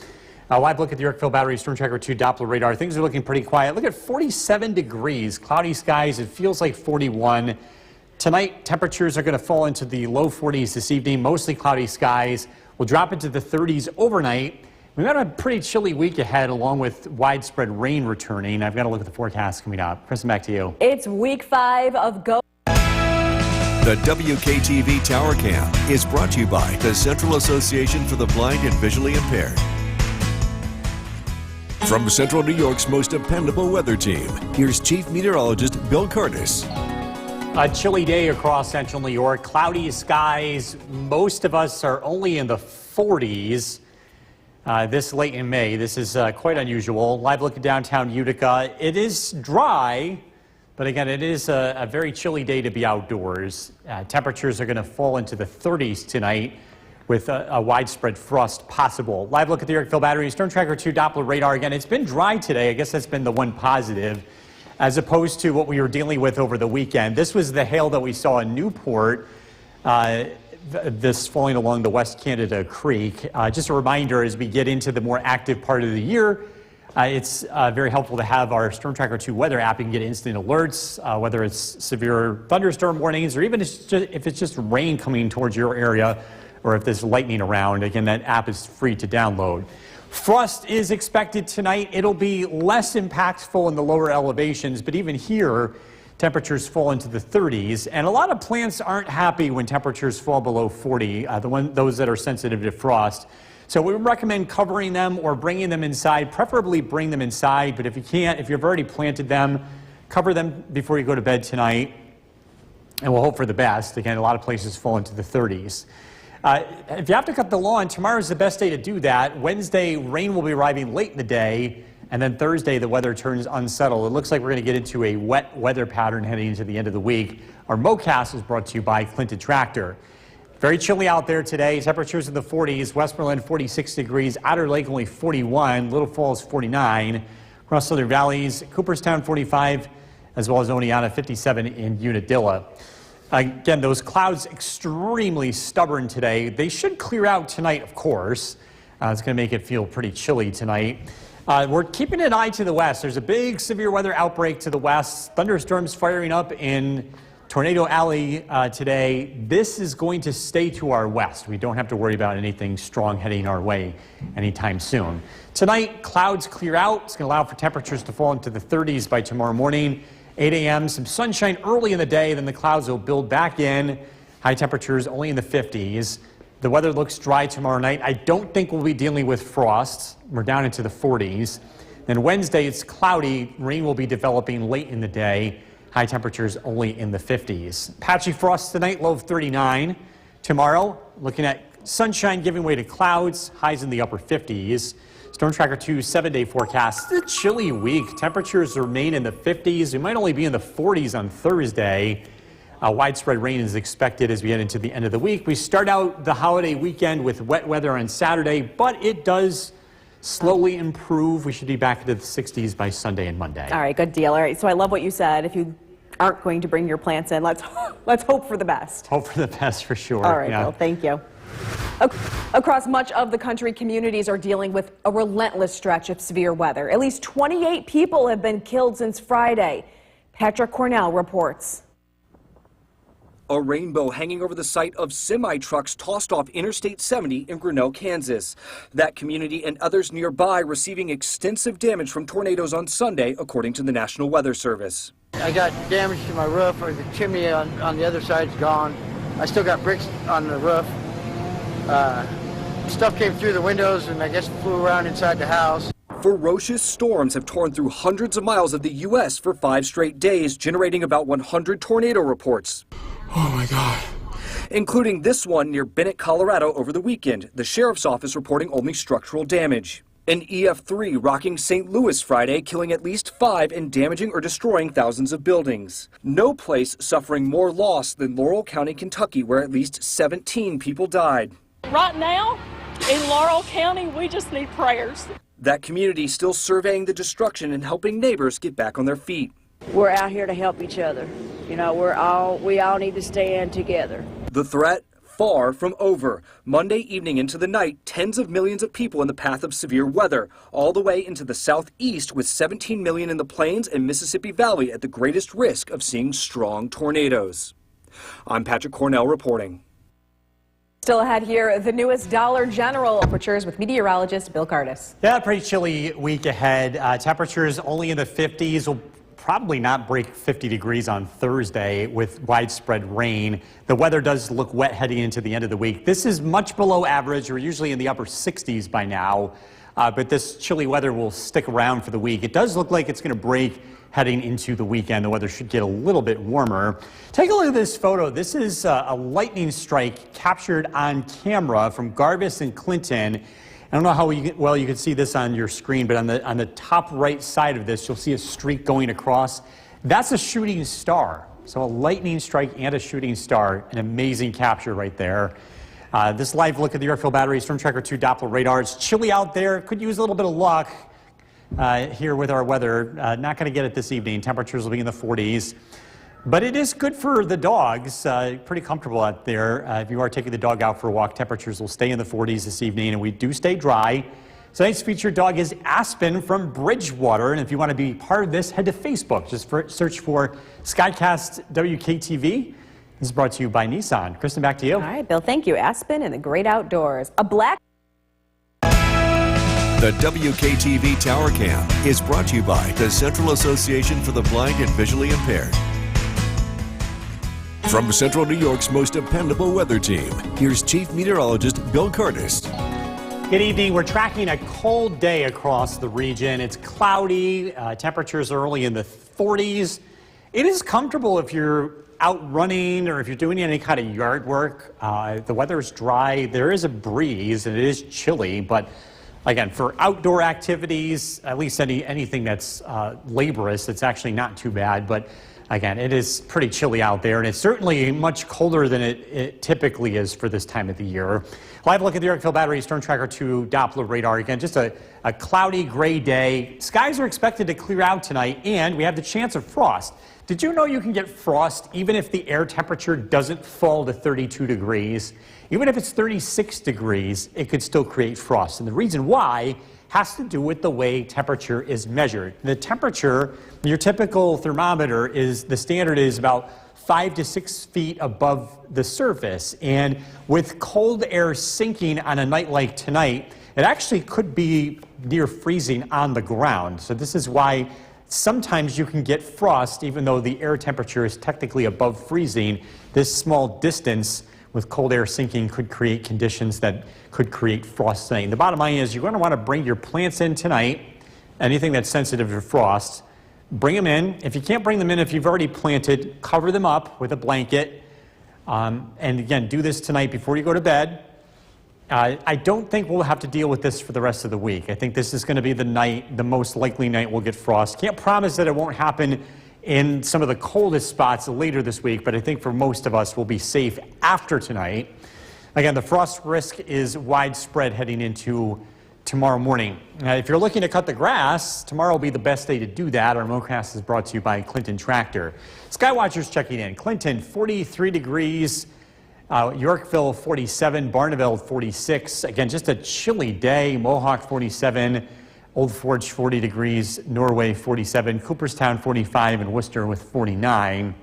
Live look at the Yorkville Battery Storm Tracker 2 Doppler radar. Things are looking pretty quiet. Look at 47 degrees, cloudy skies. It feels like 41. Tonight, temperatures are going to fall into the low 40s this evening, mostly cloudy skies. We'll drop into the 30s overnight. We've got a pretty chilly week ahead along with widespread rain returning. I've got to look at the forecast coming up. Kristen, back to you. It's week 5 of Go. The WKTV Tower Cam is brought to you by the Central Association for the Blind and Visually Impaired. From Central New York's most dependable weather team, here's Chief Meteorologist Bill Curtis. A chilly day across central New York, cloudy skies. Most of us are only in the 40s this late in May. This is quite unusual. Live look at downtown Utica. It is dry, but again, it is a very chilly day to be outdoors. Temperatures are going to fall into the 30s tonight with a widespread frost possible. Live look at the Yorkville Battery Storm Tracker 2 Doppler radar. Again, it's been dry today. I guess that's been the one positive, as opposed to what we were dealing with over the weekend. This was the hail that we saw in Newport, this falling along the West Canada Creek. Just a reminder, as we get into the more active part of the year, it's very helpful to have our Storm Tracker 2 weather app. You can get instant alerts, whether it's severe thunderstorm warnings or even if it's just rain coming towards your area or if there's lightning around. Again, that app is free to download. Frost is expected tonight. It'll be less impactful in the lower elevations, but even here, temperatures fall into the 30s. And a lot of plants aren't happy when temperatures fall below 40, those that are sensitive to frost. So we would recommend covering them or bringing them inside, preferably bring them inside. But if you can't, if you've already planted them, cover them before you go to bed tonight. And we'll hope for the best. Again, a lot of places fall into the 30s. If you have to cut the lawn, tomorrow is the best day to do that. Wednesday, rain will be arriving late in the day, and then Thursday, the weather turns unsettled. It looks like we're going to get into a wet weather pattern heading into the end of the week. Our Mowcast is brought to you by Clinton Tractor. Very chilly out there today. Temperatures in the 40s. Westmoreland 46 degrees. Otter Lake only 41. Little Falls 49. Across Southern Valleys, Cooperstown 45, as well as Oneonta 57 in Unadilla. Again, those clouds extremely stubborn today. They should clear out tonight, of course. It's going to make it feel pretty chilly tonight. We're keeping an eye to the west. There's a big severe weather outbreak to the west. Thunderstorms firing up in Tornado Alley today. This is going to stay to our west. We don't have to worry about anything strong heading our way anytime soon. Tonight, clouds clear out. It's going to allow for temperatures to fall into the 30s by tomorrow morning. 8 a.m., some sunshine early in the day, then the clouds will build back in. High temperatures only in the 50s. The weather looks dry tomorrow night. I don't think we'll be dealing with frost. We're down into the 40s. Then Wednesday, it's cloudy. Rain will be developing late in the day. High temperatures only in the 50s. Patchy frost tonight, low of 39. Tomorrow, looking at sunshine giving way to clouds, highs in the upper 50s. Storm Tracker 2 7-day forecast. It's a chilly week. Temperatures remain in the 50s. We might only be in the 40s on Thursday. Widespread rain is expected as we head into the end of the week. We start out the holiday weekend with wet weather on Saturday, but it does slowly improve. We should be back into the 60s by Sunday and Monday. All right, good deal. All right, so I love what you said. If you aren't going to bring your plants in, let's hope for the best. Hope for the best for sure. All right, Bill, thank you. Across much of the country, communities are dealing with a relentless stretch of severe weather. At least 28 people have been killed since Friday. Patrick Cornell reports. A rainbow hanging over the site of semi-trucks tossed off Interstate 70 in Grinnell, Kansas. That community and others nearby receiving extensive damage from tornadoes on Sunday, according to the National Weather Service. I got damage to my roof, or the chimney on the other side's gone. I still got bricks on the roof. Stuff came through the windows and I guess flew around inside the house. Ferocious storms have torn through hundreds of miles of the U.S. for 5 straight days, generating about 100 tornado reports. Oh my God. Including this one near Bennett, Colorado over the weekend. The sheriff's office reporting only structural damage. An EF3 rocking St. Louis Friday, killing at least 5 and damaging or destroying thousands of buildings. No place suffering more loss than Laurel County, Kentucky, where at least 17 people died. Right now, in Laurel County, we just need prayers. That community still surveying the destruction and helping neighbors get back on their feet. We're out here to help each other. You know, we all need to stand together. The threat far from over. Monday evening into the night, tens of millions of people in the path of severe weather, all the way into the southeast, with 17 million in the Plains and Mississippi Valley at the greatest risk of seeing strong tornadoes. I'm Patrick Cornell reporting. Still ahead here, the newest Dollar General temperatures with meteorologist Bill Curtis. Yeah, pretty chilly week ahead. Temperatures only in the 50s. Will probably not break 50 degrees on Thursday with widespread rain. The weather does look wet heading into the end of the week. This is much below average. We're usually in the upper 60s by now, but this chilly weather will stick around for the week. It does look like it's going to break heading into the weekend. The weather should get a little bit warmer. Take a look at this photo. This is a lightning strike captured on camera from Garvis and Clinton. I don't know how well you can see this on your screen, but on the top right side of this, you'll see a streak going across. That's a shooting star. So a lightning strike and a shooting star, an amazing capture right there. This live look at the Yorkville Battery Storm Tracker 2 Doppler radar. It's chilly out there. Could use a little bit of luck here with our weather. Not going to get it this evening. Temperatures will be in the 40s. But it is good for the dogs, pretty comfortable out there. If you are taking the dog out for a walk, temperatures will stay in the 40s this evening, and we do stay dry. Tonight's featured dog is Aspen from Bridgewater, and if you want to be part of this, head to Facebook. Just search for Skycast WKTV. This is brought to you by Nissan. Kristen, back to you. All right, Bill, thank you. Aspen and the great outdoors. The WKTV Tower Cam is brought to you by the Central Association for the Blind and Visually Impaired. From Central New York's most dependable weather team, here's Chief Meteorologist Bill Curtis. Good evening. We're tracking a cold day across the region. It's cloudy. Temperatures are early in the 40s. It is comfortable if you're out running or if you're doing any kind of yard work. The weather is dry. There is a breeze and it is chilly, but again, for outdoor activities, at least anything that's laborious, it's actually not too bad. But Again, it is pretty chilly out there, and it's certainly much colder than it typically is for this time of the year. Live look at the Yorkville Battery Storm Tracker 2 Doppler radar. Again, just a cloudy, gray day. Skies are expected to clear out tonight, and we have the chance of frost. Did you know you can get frost even if the air temperature doesn't fall to 32 degrees? Even if it's 36 degrees, it could still create frost. And the reason why has to do with the way temperature is measured. The temperature, your typical thermometer, the standard is about 5 to 6 feet above the surface. And with cold air sinking on a night like tonight, it actually could be near freezing on the ground. So this is why sometimes you can get frost even though the air temperature is technically above freezing. This small distance with cold air sinking could create conditions that could create frost tonight. And the bottom line is you're going to want to bring your plants in tonight, anything that's sensitive to frost. Bring them in. If you can't bring them in, if you've already planted, cover them up with a blanket. And again, do this tonight before you go to bed. I don't think we'll have to deal with this for the rest of the week. I think this is going to be the most likely night we'll get frost. Can't promise that it won't happen in some of the coldest spots later this week, but I think for most of us we'll be safe after tonight. Again, the frost risk is widespread heading into tomorrow morning. If you're looking to cut the grass, tomorrow will be the best day to do that. Our Mowcast is brought to you by Clinton Tractor. Skywatchers checking in. Clinton, 43 degrees. Yorkville, 47. Barneveld, 46. Again, just a chilly day. Mohawk, 47. Old Forge, 40 degrees. Norway, 47. Cooperstown, 45. And Worcester with 49.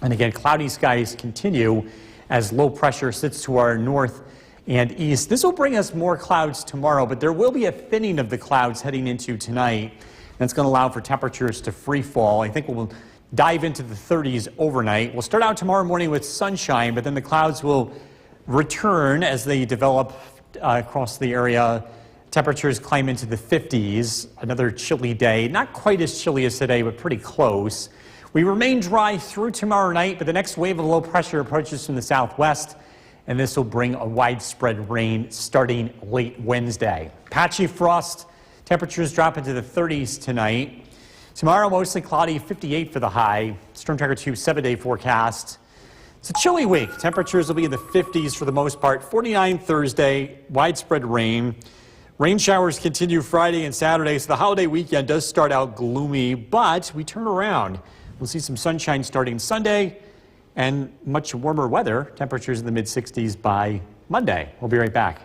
And again, cloudy skies continue as low pressure sits to our north and east. This will bring us more clouds tomorrow, but there will be a thinning of the clouds heading into tonight. That's going to allow for temperatures to free fall. I think we'll dive into the 30s overnight. We'll start out tomorrow morning with sunshine, but then the clouds will return as they develop across the area. Temperatures climb into the 50s. Another chilly day. Not quite as chilly as today, but pretty close. We remain dry through tomorrow night, but the next wave of low pressure approaches from the southwest, and this will bring a widespread rain starting late Wednesday. Patchy frost. Temperatures drop into the 30s tonight. Tomorrow, mostly cloudy, 58 for the high. Storm Tracker 2 7-day forecast. It's a chilly week. Temperatures will be in the 50s for the most part. 49 Thursday, widespread rain. Rain showers continue Friday and Saturday, so the holiday weekend does start out gloomy, but we turn around. We'll see some sunshine starting Sunday and much warmer weather. Temperatures in the mid-60s by Monday. We'll be right back.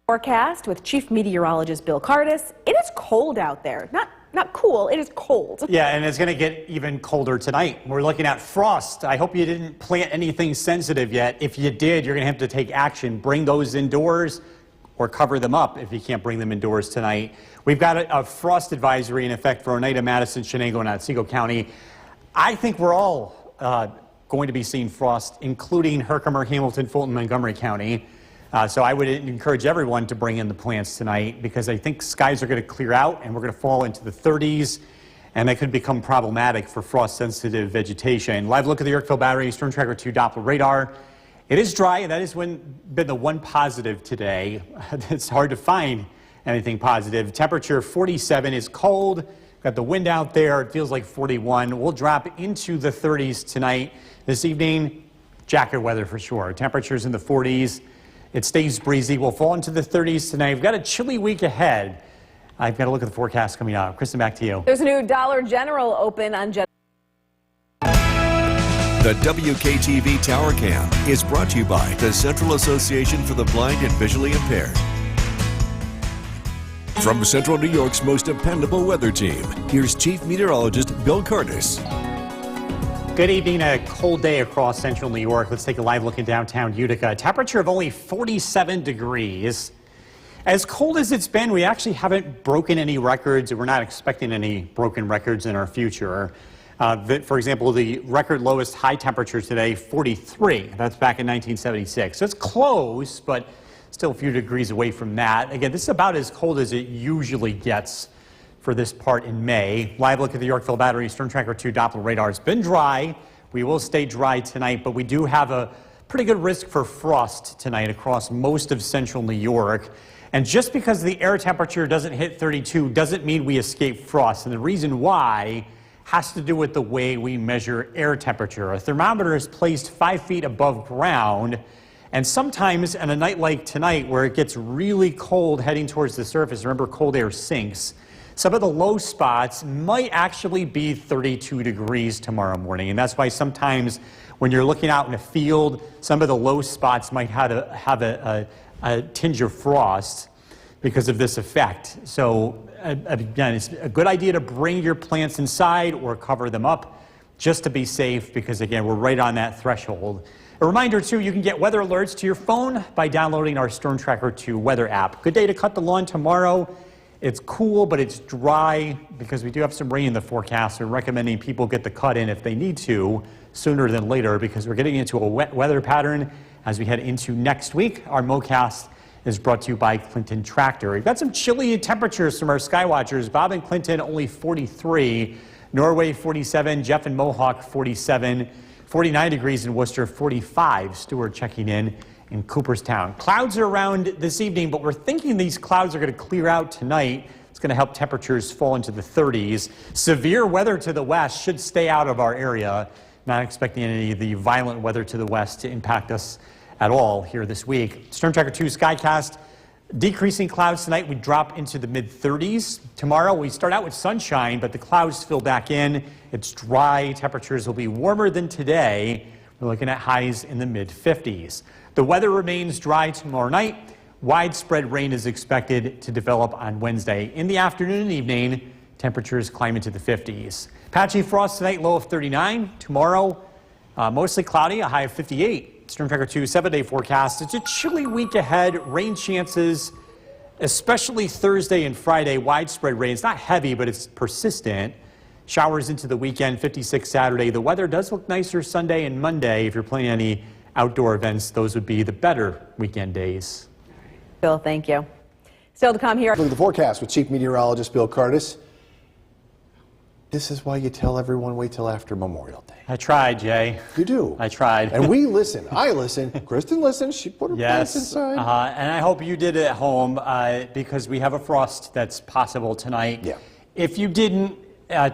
Forecast with Chief Meteorologist Bill Cardis. It is cold out there. Not cool, it is cold. Yeah, and it's going to get even colder tonight. We're looking at frost. I hope you didn't plant anything sensitive yet. If you did, you're going to have to take action. Bring those indoors or cover them up if you can't bring them indoors tonight. We've got a frost advisory in effect for Oneida, Madison, Chenango, and Otsego County. I think we're all going to be seeing frost, including Herkimer, Hamilton, Fulton, Montgomery County. So I would encourage everyone to bring in the plants tonight because I think skies are going to clear out and we're going to fall into the 30s, and that could become problematic for frost-sensitive vegetation. Live look at the Yorkville Battery Storm Tracker 2 Doppler radar. It is dry, and that has been the one positive today. It's hard to find anything positive. Temperature 47 is cold. Got the wind out there. It feels like 41. We'll drop into the 30s tonight. This evening, jacket weather for sure. Temperatures in the 40s. It stays breezy. We'll fall into the 30s tonight. We've got a chilly week ahead. I've got to look at the forecast coming up. Kristen, back to you. There's a new Dollar General open on The WKTV Tower Cam is brought to you by the Central Association for the Blind and Visually Impaired. From Central New York's most dependable weather team, here's Chief Meteorologist Bill Cardis. Good evening. A cold day across central New York. Let's take a live look at downtown Utica. A temperature of only 47 degrees. As cold as it's been, we actually haven't broken any records, and we're not expecting any broken records in our future. For example, the record lowest high temperature today, 43. That's back in 1976. So it's close, but still a few degrees away from that. Again, this is about as cold as it usually gets for this part in May. Live look at the Yorkville Battery Storm Tracker 2 Doppler radar. It's been dry. We will stay dry tonight, but we do have a pretty good risk for frost tonight across most of central New York. And just because the air temperature doesn't hit 32 doesn't mean we escape frost. And the reason why has to do with the way we measure air temperature. A thermometer is placed 5 feet above ground, and sometimes on a night like tonight where it gets really cold heading towards the surface, remember cold air sinks, some of the low spots might actually be 32 degrees tomorrow morning. And that's why sometimes when you're looking out in a field, some of the low spots might have a tinge of frost because of this effect. So again, it's a good idea to bring your plants inside or cover them up just to be safe, because again, we're right on that threshold. A reminder too, you can get weather alerts to your phone by downloading our Storm Tracker 2 weather app. Good day to cut the lawn tomorrow. It's cool, but it's dry because we do have some rain in the forecast. We're recommending people get the cut in if they need to sooner than later, because we're getting into a wet weather pattern as we head into next week. Our MoCast is brought to you by Clinton Tractor. We've got some chilly temperatures from our Skywatchers. Bob and Clinton only 43, Norway 47, Jeff and Mohawk 47, 49 degrees in Worcester, 45. Stuart checking in Cooperstown. Clouds are around this evening, but we're thinking these clouds are going to clear out tonight. It's going to help temperatures fall into the 30s. Severe weather to the west should stay out of our area. Not expecting any of the violent weather to the west to impact us at all here this week. Storm Tracker 2 Skycast, decreasing clouds tonight. We drop into the mid-30s. Tomorrow we start out with sunshine, but the clouds fill back in. It's dry. Temperatures will be warmer than today. We're looking at highs in the mid-50s. The weather remains dry tomorrow night. Widespread rain is expected to develop on Wednesday. In the afternoon and evening, temperatures climb into the 50s. Patchy frost tonight, low of 39. Tomorrow, mostly cloudy, a high of 58. Storm Tracker 2 7-day forecast. It's a chilly week ahead. Rain chances, especially Thursday and Friday. Widespread rain. It's not heavy, but it's persistent. Showers into the weekend, 56 Saturday. The weather does look nicer Sunday and Monday. If you're planning any outdoor events, those would be the better weekend days. Bill, thank you. Still to come here. Look at the forecast with Chief Meteorologist Bill Curtis. This is why you tell everyone wait till after Memorial Day. I tried, Jay. You do. I tried. And we listen. I listen. Kristen listens. She put her plants inside. And I hope you did it at home because we have a frost that's possible tonight. Yeah. If you didn't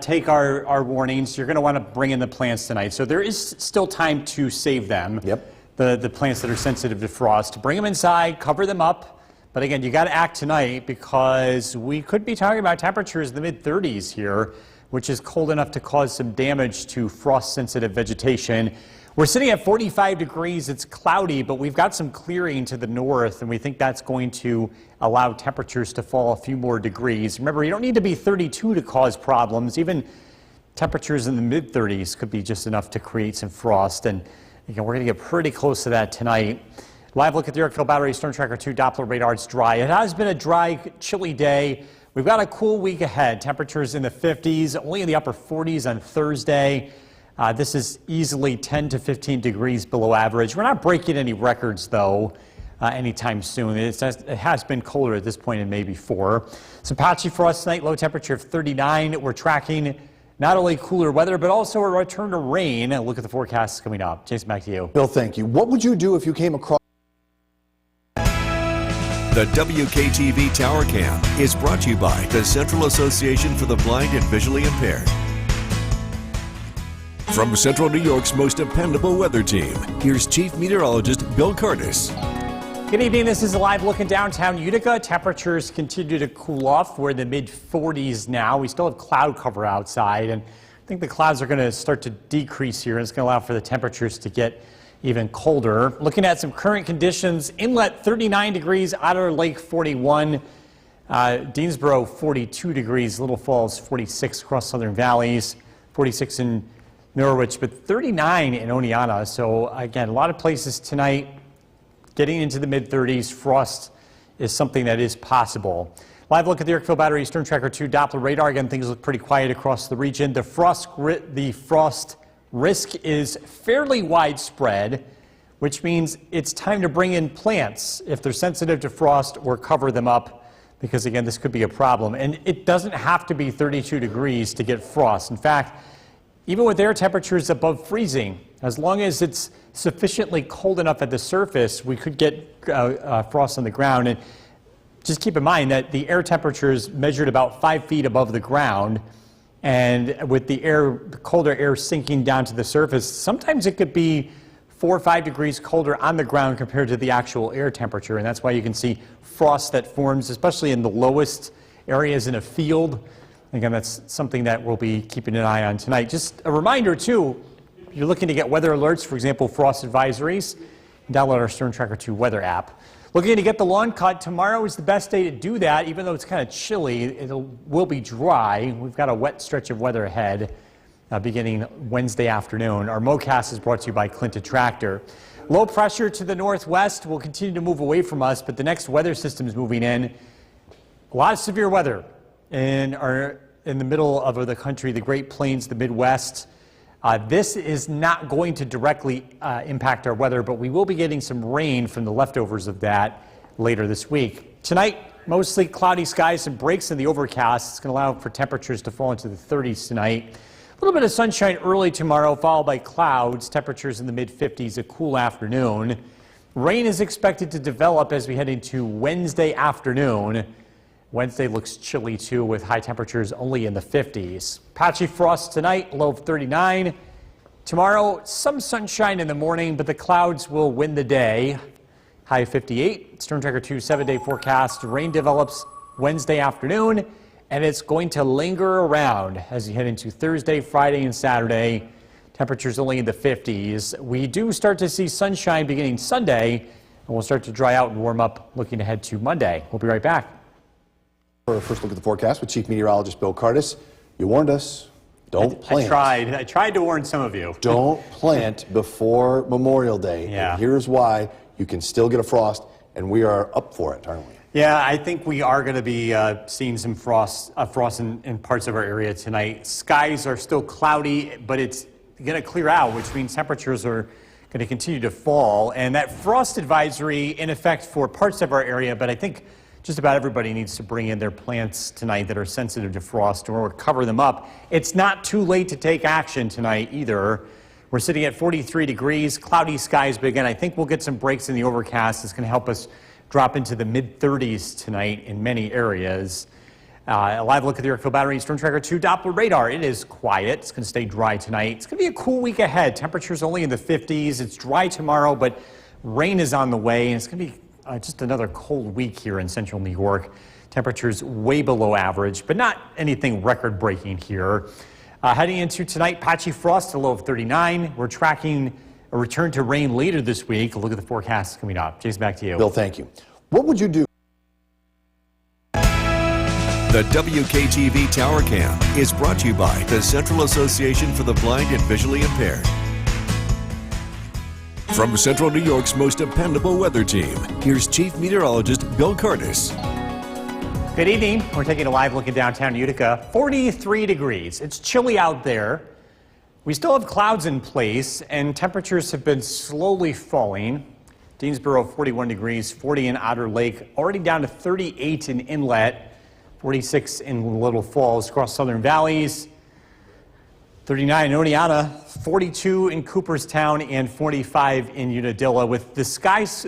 take our warnings, you're going to want to bring in the plants tonight. So there is still time to save them. Yep. The plants that are sensitive to frost. Bring them inside, cover them up. But again, you got to act tonight because we could be talking about temperatures in the mid-30s here, which is cold enough to cause some damage to frost-sensitive vegetation. We're sitting at 45 degrees. It's cloudy, but we've got some clearing to the north, and we think that's going to allow temperatures to fall a few more degrees. Remember, you don't need to be 32 to cause problems. Even temperatures in the mid-30s could be just enough to create some frost. And again, we're going to get pretty close to that tonight. Live look at the Yorkville Battery Storm Tracker 2 Doppler radar. It's dry. It has been a dry, chilly day. We've got a cool week ahead. Temperatures in the 50s, only in the upper 40s on Thursday. This is easily 10 to 15 degrees below average. We're not breaking any records, though, anytime soon. It has been colder at this point than maybe before. Some patchy frost tonight, low temperature of 39. We're tracking not only cooler weather, but also a return to rain. Look at the forecasts coming up. Jason, back to you. Bill, thank you. What would you do if you came across... The WKTV Tower Cam is brought to you by the Central Association for the Blind and Visually Impaired. From Central New York's most dependable weather team, here's Chief Meteorologist Bill Curtis. Good evening. This is a live look in downtown Utica. Temperatures continue to cool off. We're in the mid-40s now. We still have cloud cover outside, and I think the clouds are going to start to decrease here, and it's going to allow for the temperatures to get even colder. Looking at some current conditions, Inlet 39 degrees, Otter Lake 41, Deansboro 42 degrees, Little Falls 46 across Southern Valleys, 46 in Norwich, but 39 in Oneonta. So again, a lot of places tonight getting into the mid-30s. Frost is something that is possible. Live look at the Yorkville Battery Storm Tracker 2 Doppler radar. Again, things look pretty quiet across the region. The frost risk is fairly widespread, which means it's time to bring in plants if they're sensitive to frost or cover them up, because again, this could be a problem. And it doesn't have to be 32 degrees to get frost. In fact, even with air temperatures above freezing, as long as it's sufficiently cold enough at the surface, we could get frost on the ground. And just keep in mind that the air temperature is measured about 5 feet above the ground. And with the colder air sinking down to the surface, sometimes it could be 4 or 5 degrees colder on the ground compared to the actual air temperature. And that's why you can see frost that forms, especially in the lowest areas in a field. Again, that's something that we'll be keeping an eye on tonight. Just a reminder, too, if you're looking to get weather alerts, for example, frost advisories, download our Storm Tracker 2 weather app. Looking to get the lawn cut, tomorrow is the best day to do that, even though it's kind of chilly. It will be dry. We've got a wet stretch of weather ahead beginning Wednesday afternoon. Our MoCast is brought to you by Clinton Tractor. Low pressure to the northwest will continue to move away from us, but the next weather system is moving in. A lot of severe weather in the middle of the country, the Great Plains, the Midwest. This is not going to directly impact our weather, but we will be getting some rain from the leftovers of that later this week. Tonight, mostly cloudy skies, some breaks in the overcast. It's going to allow for temperatures to fall into the 30s tonight. A little bit of sunshine early tomorrow, followed by clouds, temperatures in the mid-50s, a cool afternoon. Rain is expected to develop as we head into Wednesday afternoon. Wednesday looks chilly, too, with high temperatures only in the 50s. Patchy frost tonight, low of 39. Tomorrow, some sunshine in the morning, but the clouds will win the day. High of 58. Storm Tracker 2 7-day forecast. Rain develops Wednesday afternoon, and it's going to linger around as you head into Thursday, Friday, and Saturday. Temperatures only in the 50s. We do start to see sunshine beginning Sunday, and we'll start to dry out and warm up looking ahead to Monday. We'll be right back. For a first look at the forecast with Chief Meteorologist Bill Curtis. You warned us, don't plant. I tried to warn some of you. Don't plant before Memorial Day. Yeah. And here's why: you can still get a frost, and we are up for it, aren't we? Yeah, I think we are going to be seeing some frost in parts of our area tonight. Skies are still cloudy, but it's going to clear out, which means temperatures are going to continue to fall. And that frost advisory in effect for parts of our area, but I think just about everybody needs to bring in their plants tonight that are sensitive to frost or cover them up. It's not too late to take action tonight either. We're sitting at 43 degrees, cloudy skies, but again, I think we'll get some breaks in the overcast. It's going to help us drop into the mid-30s tonight in many areas. A live look at the Yorkville Battery Storm Tracker 2 Doppler radar. It is quiet. It's going to stay dry tonight. It's going to be a cool week ahead. Temperatures only in the 50s. It's dry tomorrow, but rain is on the way, and it's going to be just another cold week here in central New York. Temperatures way below average, but not anything record-breaking here. Heading into tonight, patchy frost, a low of 39. We're tracking a return to rain later this week. A look at the forecast coming up. Jason, back to you. Bill, thank you. What would you do? The WKTV Tower Cam is brought to you by the Central Association for the Blind and Visually Impaired. From Central New York's most dependable weather team, here's Chief Meteorologist Bill Curtis. Good evening. We're taking a live look at downtown Utica. 43 degrees. It's chilly out there. We still have clouds in place, and temperatures have been slowly falling. Deansboro, 41 degrees, 40 in Otter Lake, already down to 38 in Inlet, 46 in Little Falls, across Southern Valleys. 39 in Oneonta, 42 in Cooperstown, and 45 in Unadilla. With skies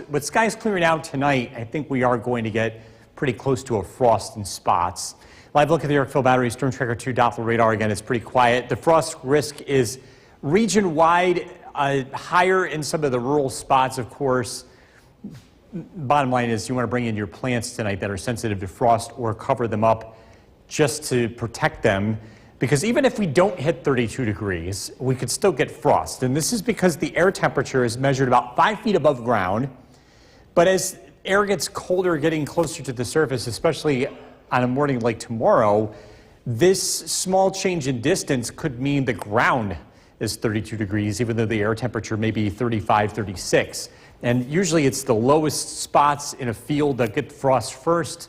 clearing out tonight, I think we are going to get pretty close to a frost in spots. Live look at the Yorkville Battery Storm Tracker 2 Doppler radar. Again, it's pretty quiet. The frost risk is region-wide, higher in some of the rural spots, of course. Bottom line is you want to bring in your plants tonight that are sensitive to frost or cover them up just to protect them. Because even if we don't hit 32 degrees, we could still get frost. And this is because the air temperature is measured about 5 feet above ground. But as air gets colder, getting closer to the surface, especially on a morning like tomorrow, this small change in distance could mean the ground is 32 degrees, even though the air temperature may be 35, 36. And usually it's the lowest spots in a field that get frost first.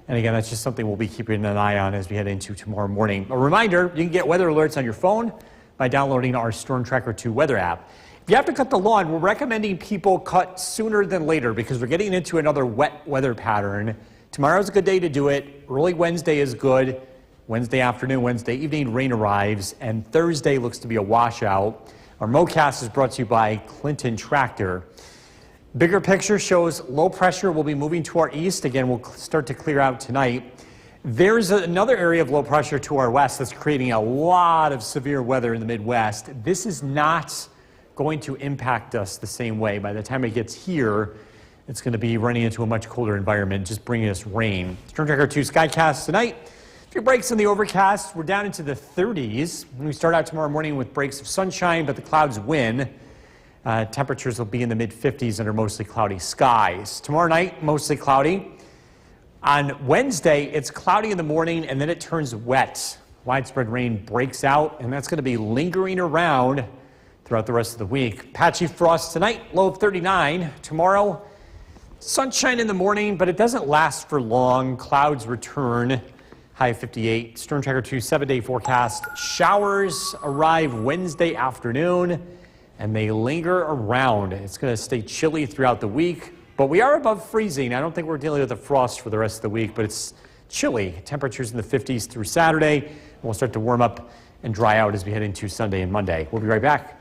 And again, that's just something we'll be keeping an eye on as we head into tomorrow morning. A reminder, you can get weather alerts on your phone by downloading our Storm Tracker 2 weather app. If you have to cut the lawn, we're recommending people cut sooner than later because we're getting into another wet weather pattern. Tomorrow's a good day to do it. Early Wednesday is good. Wednesday afternoon, Wednesday evening, rain arrives. And Thursday looks to be a washout. Our MoCast is brought to you by Clinton Tractor. Bigger picture shows low pressure will be moving to our east. Again, we'll start to clear out tonight. There's another area of low pressure to our west that's creating a lot of severe weather in the Midwest. This is not going to impact us the same way. By the time it gets here, it's going to be running into a much colder environment, just bringing us rain. Storm Tracker 2 Skycast tonight. A few breaks in the overcast. We're down into the 30s. We start out tomorrow morning with breaks of sunshine, but the clouds win. Temperatures will be in the mid-50s under mostly cloudy skies. Tomorrow night, mostly cloudy. On Wednesday, it's cloudy in the morning, and then it turns wet. Widespread rain breaks out, and that's going to be lingering around throughout the rest of the week. Patchy frost tonight, low of 39. Tomorrow, sunshine in the morning, but it doesn't last for long. Clouds return, high of 58. Storm Tracker 2 7-day forecast. Showers arrive Wednesday afternoon, and they linger around. It's going to stay chilly throughout the week. But we are above freezing. I don't think we're dealing with the frost for the rest of the week, but it's chilly. Temperatures in the 50s through Saturday. We'll start to warm up and dry out as we head into Sunday and Monday. We'll be right back.